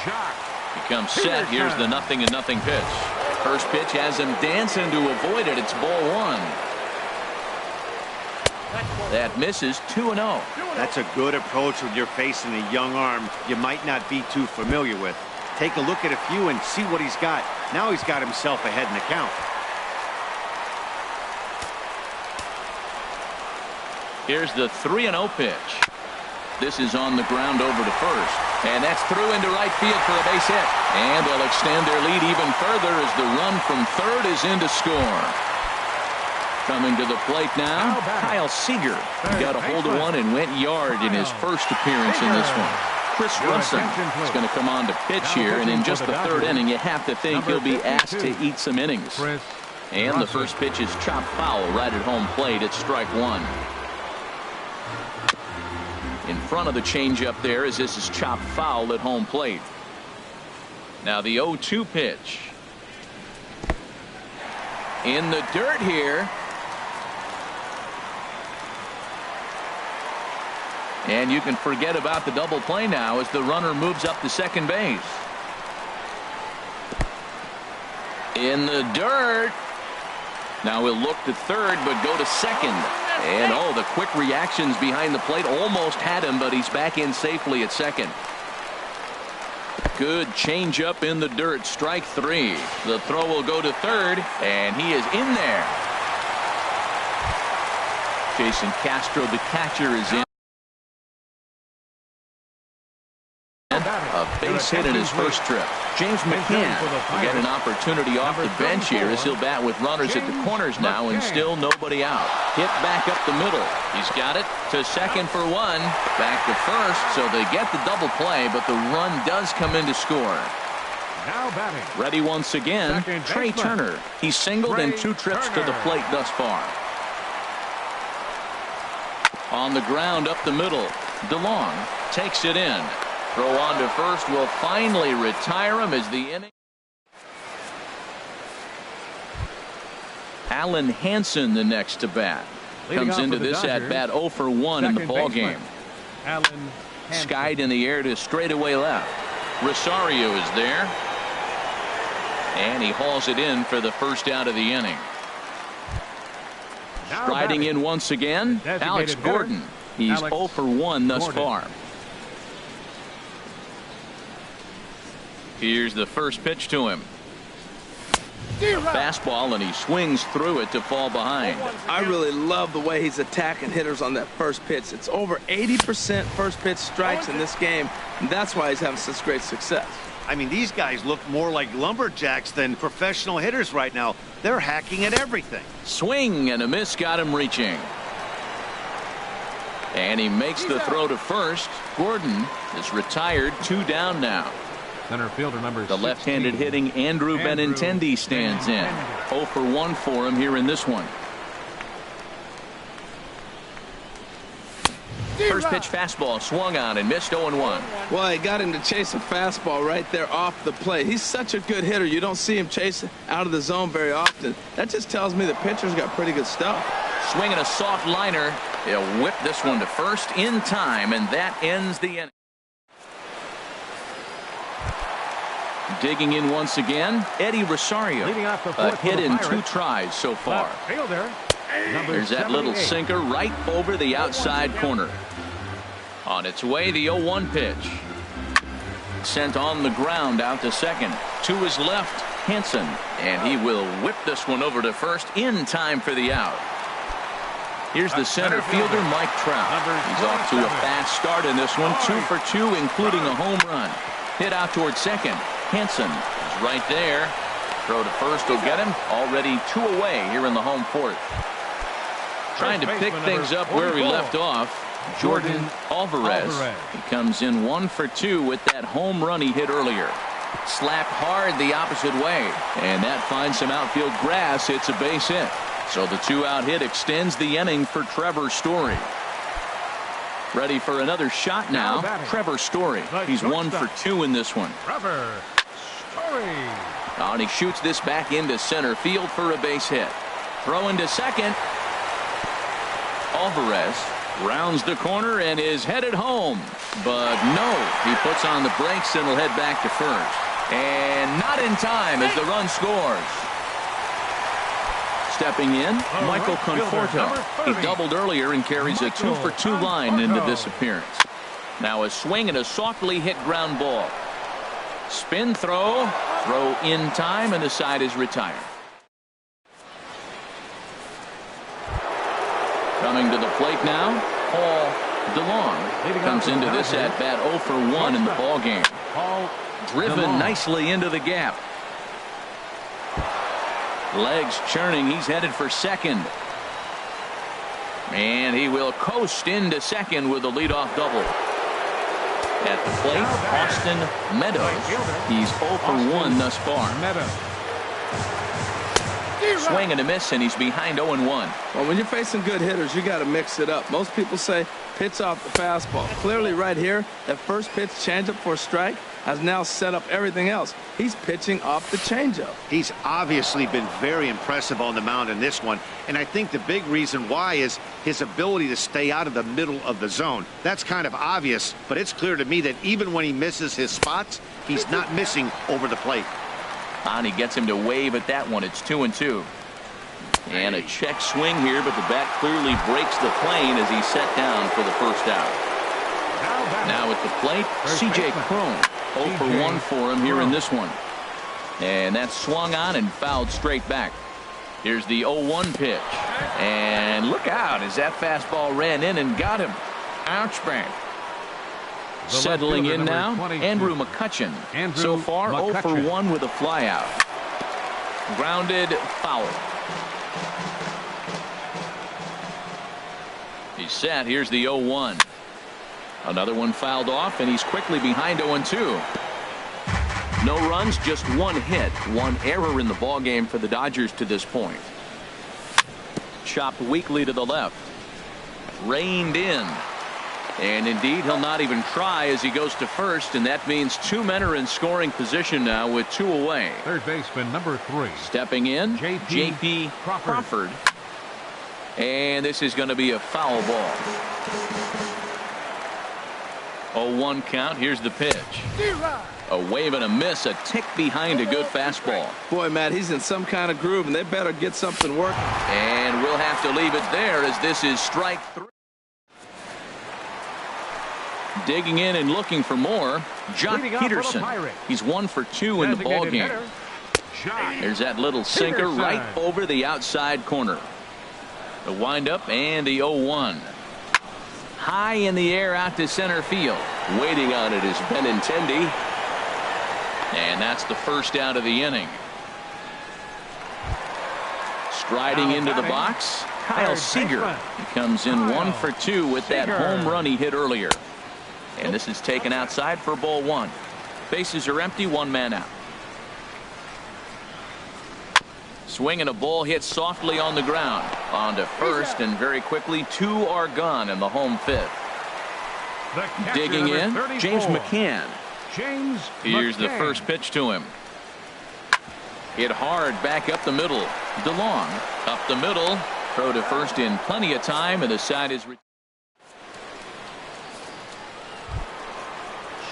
He comes set. Here's the 0-0 pitch. First pitch has him dancing to avoid it. It's ball 1. That misses. 2-0. That's a good approach when you're facing a young arm you might not be too familiar with. Take a look at a few and see what he's got. Now he's got himself ahead in the count. Here's the 3-0 pitch. This is on the ground over to first. And that's through into right field for a base hit. And they'll extend their lead even further as the run from third is in to score. Coming to the plate now, Kyle Seager. He got a hold of one and went yard in his first appearance in this one. Chris Wilson is going to come on to pitch here, and in just the third inning, you have to think he'll be asked to eat some innings. And the first pitch is chopped foul right at home plate. It's strike 1. In front of the changeup there as this is chopped foul at home plate. Now the 0-2 pitch. In the dirt here. And you can forget about the double play now as the runner moves up to second base. In the dirt. Now we'll look to third but go to second. And the quick reactions behind the plate almost had him, but he's back in safely at second. Good changeup in the dirt. Strike 3. The throw will go to third, and he is in there. Jason Castro, the catcher, is in. A base hit in his first trip. James McCann will get an opportunity off the bench here as he'll bat with runners at the corners now and still nobody out. Hit back up the middle. He's got it to second for 1. Back to first, so they get the double play, but the run does come in to score. Now batting. Ready once again, Trey Turner. He's singled in 2 trips to the plate thus far. On the ground up the middle. DeLong takes it in. Throw on to first will finally retire him as the inning. Alan Hansen the next to bat. Comes into this at bat 0 for 1 in the ball game. Skied in the air to straightaway left. Rosario is there. And he hauls it in for the first out of the inning. Striding in once again, Alex Gordon. He's 0 for 1 thus far. Here's the first pitch to him. A fastball, and he swings through it to fall behind. I really love the way he's attacking hitters on that first pitch. It's over 80% first pitch strikes in this game, and that's why he's having such great success. I mean, these guys look more like lumberjacks than professional hitters right now. They're hacking at everything. Swing and a miss got him reaching. And he makes the throw to first. Gordon is retired, 2 down now. Center fielder number The left-handed hitting Andrew Benintendi stands in. 0 for 1 for him here in this one. First pitch fastball swung on and missed 0-1. Well, he got him to chase a fastball right there off the plate. He's such a good hitter. You don't see him chase out of the zone very often. That just tells me the pitcher's got pretty good stuff. Swinging a soft liner. He'll whip this one to first in time, and that ends the inning. Digging in once again, Eddie Rosario. A hit in 2 tries so far. There's that little sinker right over the outside corner. On its way, the 0-1 pitch. sent on the ground out to second. To his left, Hansen, and he will whip this one over to first in time for the out. Here's the center fielder, Mike Trout. He's off to a fast start in this one, 2 for 2, including a home run. Hit out towards second. Hansen is right there. Throw to first will get him. Already 2 away here in the home fourth. Trying to pick things up where he left off, Jordan Alvarez. He comes in 1 for 2 with that home run he hit earlier. Slapped hard the opposite way, and that finds some outfield grass. It's a base hit. So the 2-out hit extends the inning for Trevor Story. Ready for another shot now. Trevor Story. He's 1 for 2 in this one. Trevor Story. And he shoots this back into center field for a base hit. Throw into second. Alvarez rounds the corner and is headed home. But no, he puts on the brakes and will head back to first. And not in time as the run scores. Stepping in, Michael Conforto. He doubled earlier and carries a 2 for 2 line into this appearance. Now a swing and a softly hit ground ball. Spin throw. Throw in time, and the side is retired. Coming to the plate now, Paul DeLong comes into this at bat 0 for 1 in the ball game. Driven nicely into the gap. Legs churning. He's headed for second. And he will coast into second with a leadoff double. At the plate, Austin Meadows. He's 0 for 1 thus far. Swing and a miss, and he's behind 0 and 1. Well, when you're facing good hitters, you got to mix it up. Most people say pitch off the fastball. Clearly right here, that first pitch changeup for a strike has now set up everything else. He's pitching off the changeup. He's obviously been very impressive on the mound in this one, and I think the big reason why is his ability to stay out of the middle of the zone. That's kind of obvious, but it's clear to me that even when he misses his spots, he's not missing over the plate. And he gets him to wave at that one. It's 2 and 2. And a check swing here, but the bat clearly breaks the plane as he's set down for the first out. Now at the plate, C.J. Cron. 0 for 1 for him here in this one. And that's swung on and fouled straight back. Here's the 0-1 pitch. And look out as that fastball ran in and got him. Ouch bang. Settling in now, Andrew McCutchen. So far, 0 for 1 with a flyout. Grounded foul. He's set. Here's the 0-1. Another one fouled off, and he's quickly behind 0-2. No runs, just 1 hit. 1 error in the ballgame for the Dodgers to this point. Chopped weakly to the left. Reined in. And indeed, he'll not even try as he goes to first, and that means 2 men are in scoring position now with 2 away. Third baseman number 3. Stepping in, J.P. Crawford. And this is going to be a foul ball. 0-1 count. Here's the pitch. A wave and a miss, a tick behind a good fastball. Boy, Matt, he's in some kind of groove, and they better get something working. And we'll have to leave it there as this is strike 3. Digging in and looking for more, Jock Peterson. He's 1 for 2 in the ball game. There's that little sinker right over the outside corner. The windup and the 0-1. High in the air out to center field. Waiting on it is Benintendi. And that's the first out of the inning. Striding into the box, Kyle Seager. He comes in 1 for 2 with that home run he hit earlier. And this is taken outside for ball 1. Bases are empty, 1 man out. Swing and a ball hit softly on the ground. On to first, and very quickly 2 are gone in the home 5th. Digging in, James McCann. Here's the first pitch to him. Hit hard back up the middle. DeLong up the middle. Throw to first in plenty of time, and the side is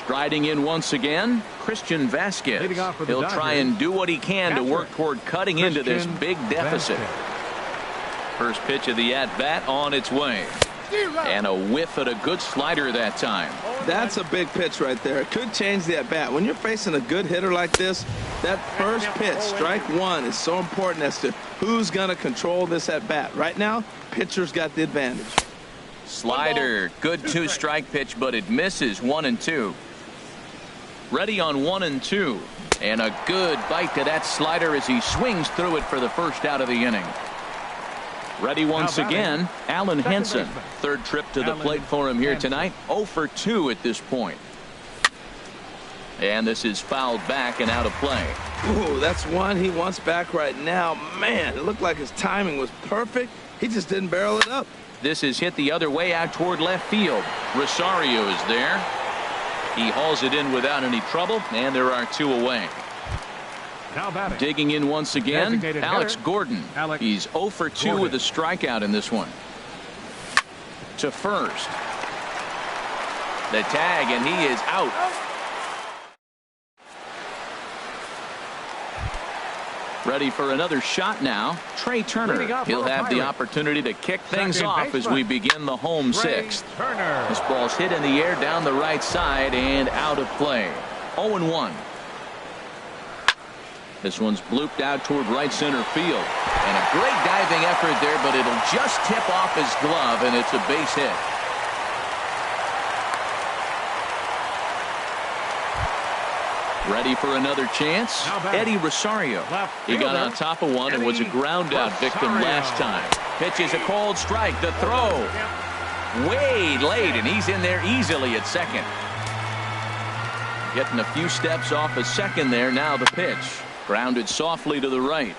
striding in once again, Christian Vasquez. He'll try and do what he can to work toward cutting into this big deficit. First pitch of the at-bat on its way. And a whiff at a good slider that time. That's a big pitch right there. It could change the at-bat. When you're facing a good hitter like this, that first pitch, strike one, is so important as to who's going to control this at-bat. Right now, pitcher's got the advantage. Slider, good two-strike pitch, but it misses. 1-2. Ready on 1-2. And a good bite to that slider as he swings through it for the first out of the inning. Ready once again, Alan Henson. Third trip to the plate for him here tonight. 0 for 2 at this point. And this is fouled back and out of play. Ooh, that's one he wants back right now. Man, it looked like his timing was perfect. He just didn't barrel it up. This is hit the other way out toward left field. Rosario is there. He hauls it in without any trouble, and there are 2 away. Now batting. Digging in once again, Designated Alex hitter, Gordon. Alex He's 0 for 2 Gordon. with a strikeout in this one. To first. The tag, and he is out. Ready for another shot now. Trey Turner. He'll have the opportunity to kick things off as we begin the home sixth. This ball's hit in the air down the right side and out of play. 0-1. This one's blooped out toward right center field. And a great diving effort there, but it'll just tip off his glove, and it's a base hit. Ready for another chance? Eddie Rosario. He got on top of one and was a ground out victim last time. Pitches a cold strike. The throw. Way late, and he's in there easily at second. Getting a few steps off a second there. Now the pitch. Grounded softly to the right.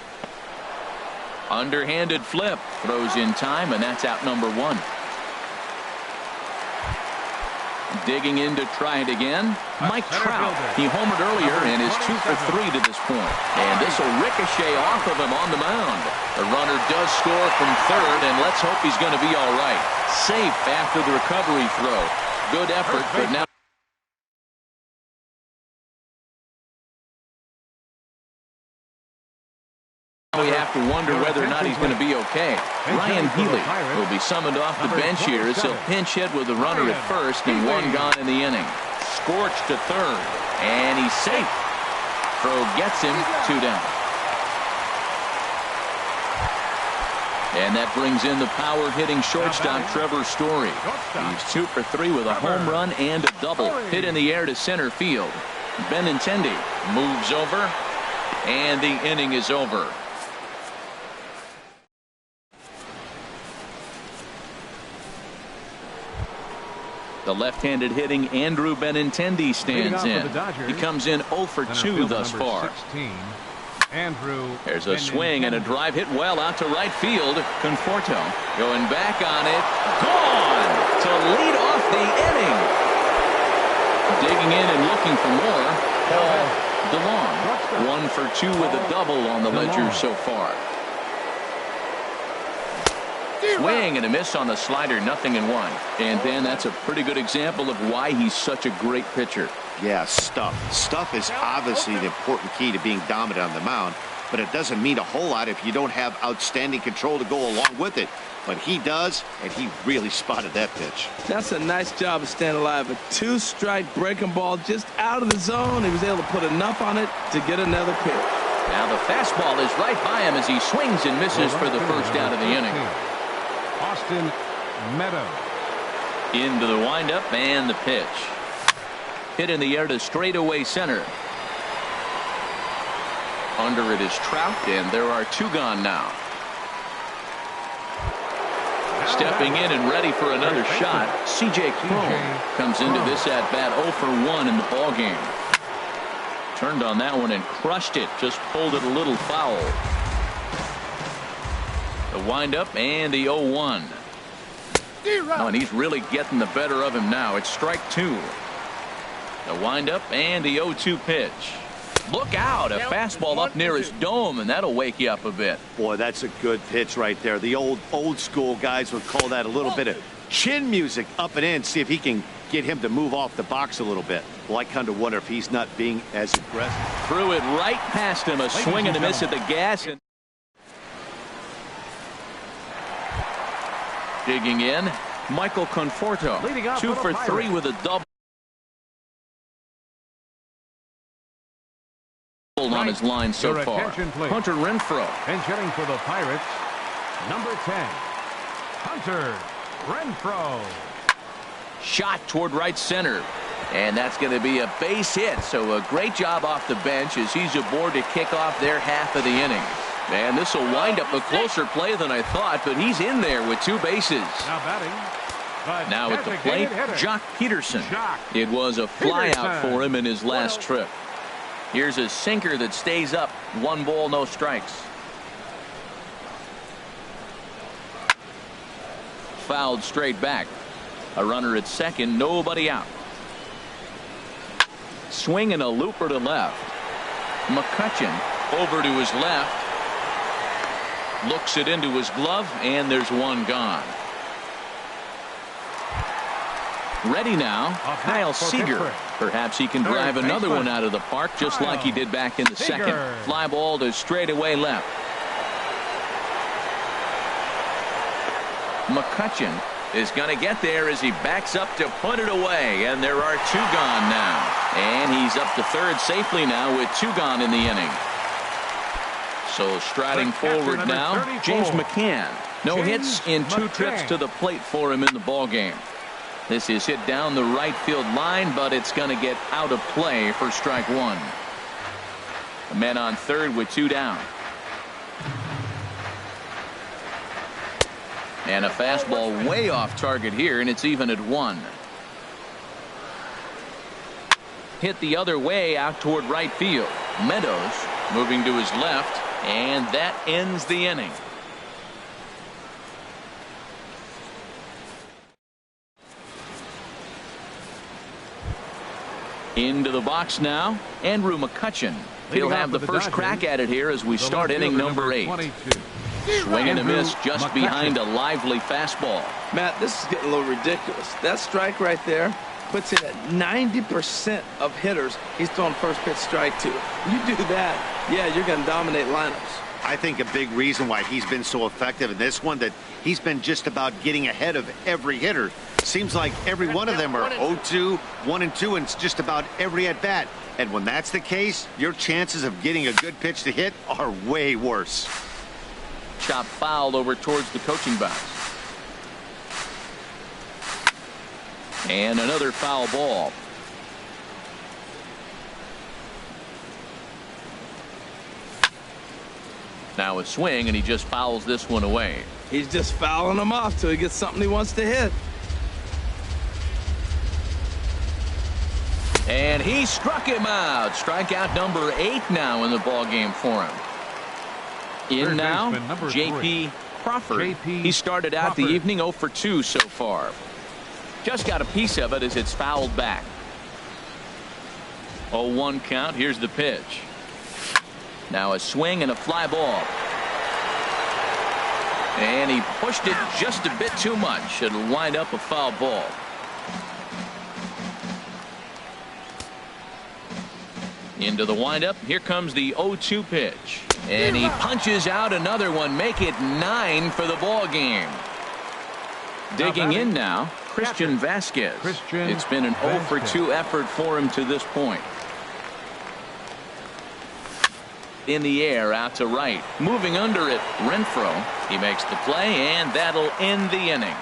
Underhanded flip. Throws in time, and that's out number 1. Digging in to try it again. Mike Trout. He homered earlier and is 2 for 3 to this point. And this will ricochet off of him on the mound. The runner does score from third, and let's hope he's going to be all right. Safe after the recovery throw. Good effort, but now we have to wonder whether or not he's going to be okay. Ryan Healy will be summoned off the bench here as he'll pinch hit with the runner at first and 1 gone in the inning. Scorched to third, and he's safe. Throw gets him 2 down. And that brings in the power-hitting shortstop Trevor Story. He's 2 for 3 with a home run and a double. Hit in the air to center field. Benintendi moves over, and the inning is over. The left-handed hitting Andrew Benintendi stands in. He comes in 0 for 2 thus far. There's a swing and a drive hit well out to right field. Conforto going back on it. Gone to lead off the inning. Digging in and looking for more. Paul DeLong. 1 for 2 with a double on the ledger so far. Swing and a miss on the slider, 0-1. And then that's a pretty good example of why he's such a great pitcher. Yeah, stuff. Stuff is obviously the important key to being dominant on the mound, but it doesn't mean a whole lot if you don't have outstanding control to go along with it. But he does, and he really spotted that pitch. That's a nice job of staying alive. A 2-strike breaking ball just out of the zone. He was able to put enough on it to get another pitch. Now the fastball is right by him as he swings and misses for the first out of the inning. Austin Meadows. Into the windup and the pitch. Hit in the air to straightaway center. Under it is Trout, and there are 2 gone now. Stepping in and ready for another shot, C.J. Cron comes into this at-bat 0 for 1 in the ballgame. Turned on that one and crushed it. Just pulled it a little foul. The windup and the 0-1. Oh, and he's really getting the better of him now. It's strike 2. The windup and the 0-2 pitch. Look out, a fastball up near his dome, and that'll wake you up a bit. Boy, that's a good pitch right there. The old school guys would call that a little bit of chin music up and in. See if he can get him to move off the box a little bit. Well, I kind of wonder if he's not being as aggressive. Threw it right past him. A swing and a miss at the gas. And digging in, Michael Conforto, 2 for 3 with a double. on his line so Your far. attention, please. Hunter Renfroe. And hitting for the Pirates, number 10, Hunter Renfroe. Shot toward right center. And that's going to be a base hit. So a great job off the bench as he's aboard to kick off their half of the inning. And this will wind up a closer play than I thought, but he's in there with 2 bases. Now batting. Now at the plate, Jock Peterson. It was a flyout for him in his last trip. Here's a sinker that stays up. 1 ball, no strikes. Fouled straight back. A runner at second, nobody out. Swinging a looper to left. McCutchen over to his left. Looks it into his glove, and there's 1 gone. Ready now, Kyle Seager. Perhaps he can drive another one out of the park just like he did back in the second. Fly ball to straightaway left. McCutchen is going to get there as he backs up to put it away, and there are 2 gone now. And he's up to third safely now with 2 gone in the inning. So striding forward now, James McCann. No hits in 2 trips to the plate for him in the ballgame. This is hit down the right field line, but it's going to get out of play for strike 1. The man on third with 2 down. And a fastball way off target here, and it's even at 1. Hit the other way out toward right field. Meadows moving to his left, and that ends the inning. Into the box now, Andrew McCutchen. He'll have the first crack at it here as we start inning number 8. Swing and a miss just behind a lively fastball. Matt, this is getting a little ridiculous. That strike right there puts him at 90% of hitters he's throwing first pitch strike to. You do that, yeah, you're going to dominate lineups. I think a big reason why he's been so effective in this one, that he's been just about getting ahead of every hitter. Seems like every one of them are 0-2, 1-2, and it's just about every at bat. And when that's the case, your chances of getting a good pitch to hit are way worse. Chop fouled over towards the coaching box. And another foul ball. Now a swing, and he just fouls this one away. He's just fouling them off till he gets something he wants to hit. And he struck him out. Strikeout number 8 now in the ball game for him. In now, J.P. Crawford. He started out the evening 0 for 2 so far. Just got a piece of it as it's fouled back. 0-1 count. Here's the pitch. Now a swing and a fly ball. And he pushed it just a bit too much. It'll wind up a foul ball. Into the windup. Here comes the 0-2 pitch. And he punches out another one. Make it 9 for the ball game. Digging in now, Christian Vasquez. It's been an 0 for 2 effort for him to this point. In the air out to right. Moving under it, Renfroe. He makes the play, and that'll end the inning.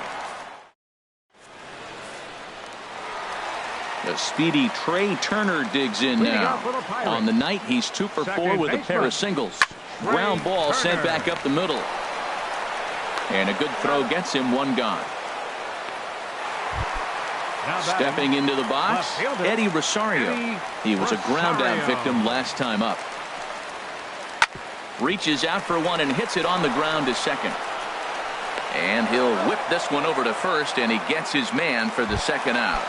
The speedy Trey Turner digs in now. On the night, he's 2 for 4 with a pair of singles. Ground ball sent back up the middle. And a good throw gets him 1 gone. Stepping into the box, Eddie Rosario. He was a ground out victim last time up. Reaches out for one and hits it on the ground to second. And he'll whip this one over to first, and he gets his man for the second out.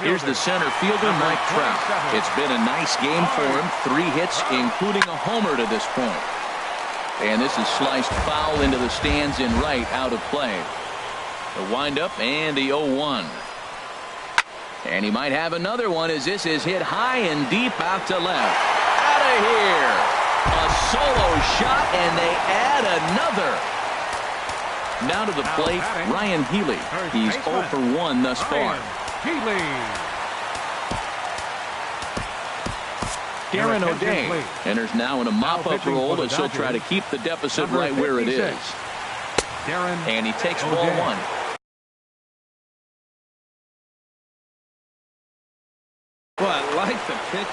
Here's the center fielder, Mike Trout. It's been a nice game for him. 3 hits, including a homer to this point. And this is sliced foul into the stands in right, out of play. The windup and the 0-1. And he might have another one as this is hit high and deep out to left. Out of here. A solo shot, and they add another. Now to the plate, Ryan Healy. He's 0 for 1 thus far. Darren O'Day Please. enters now in a mop-up pitching role for the as he'll try to Dodgers, keep the deficit number right where it 56. is. Darren And he takes ball O'Day. one. Well, I like the pitch.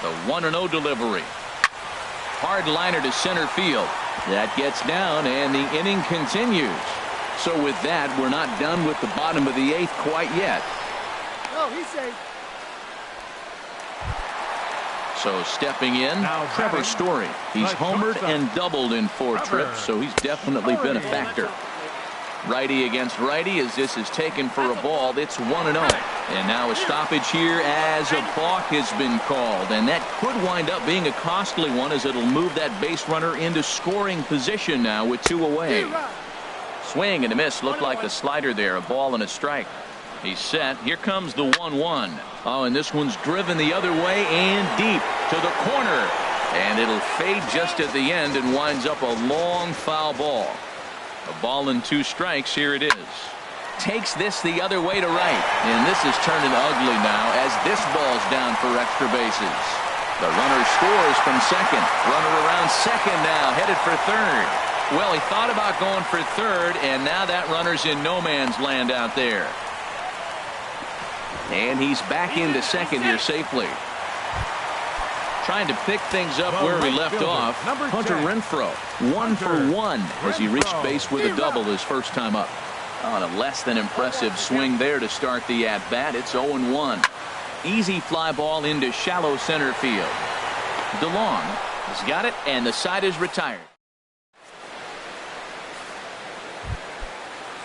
The 1-0 delivery. Hard liner to center field. That gets down, and the inning continues. So with that, we're not done with the bottom of the 8th quite yet. No, he's safe. So stepping in, Now Trevor batting, Story. He's the homered shortstop. and doubled in 4 Trevor trips, so he's definitely been a factor. Righty against righty as this is taken for a ball. It's 1-0. And now a stoppage here as a balk has been called. And that could wind up being a costly one as it'll move that base runner into scoring position now with 2 away. Swing and a miss. Looked like the slider there. A ball and a strike. He's set. Here comes the 1-1. Oh, and this one's driven the other way and deep to the corner. And it'll fade just at the end and winds up a long foul ball. A ball and 2 strikes. Here it is. Takes this the other way to right. And this is turning ugly now as this ball's down for extra bases. The runner scores from second. Runner around second now, headed for third. Well, he thought about going for third, and now that runner's in no man's land out there. And he's back into second here safely. Trying to pick things up where he left off. Hunter Renfroe, 1 for 1 as he reached base with a double his first time up. On a less than impressive swing there to start the at-bat. It's 0-1. Easy fly ball into shallow center field. DeLong has got it, and the side is retired.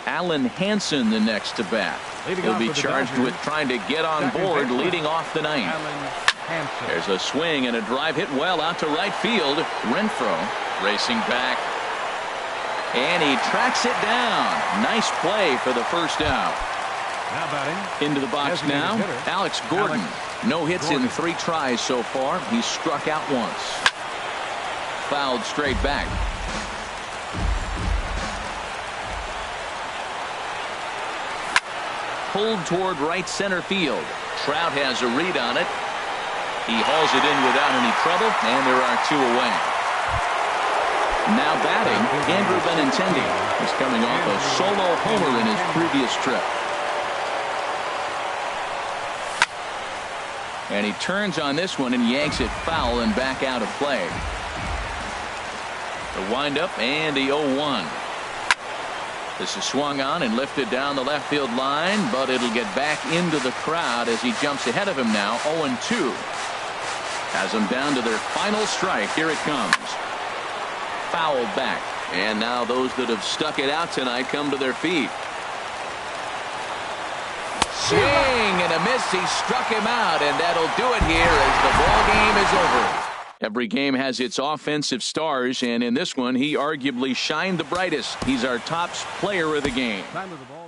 Alan Hansen the next to bat. He'll be charged with trying to get on board leading off the 9th. There's a swing and a drive hit well out to right field. Renfroe racing back. And he tracks it down. Nice play for the first out. Now batting. Into the box now. Alex Gordon. No hits in 3 tries so far. He's struck out once. Fouled straight back. Pulled toward right center field. Trout has a read on it. He hauls it in without any trouble, and there are 2 away. Now batting, Andrew Benintendi. He's coming off a solo homer in his previous trip. And he turns on this one and yanks it foul and back out of play. The windup and the 0-1. This is swung on and lifted down the left field line, but it'll get back into the crowd as he jumps ahead of him now. 0-2. Has them down to their final strike. Here it comes. Fouled back. And now those that have stuck it out tonight come to their feet. Swing and a miss. He struck him out, and that'll do it here as the ball game is over. Every game has its offensive stars, and in this one, he arguably shined the brightest. He's our top player of the game. Time of the ball.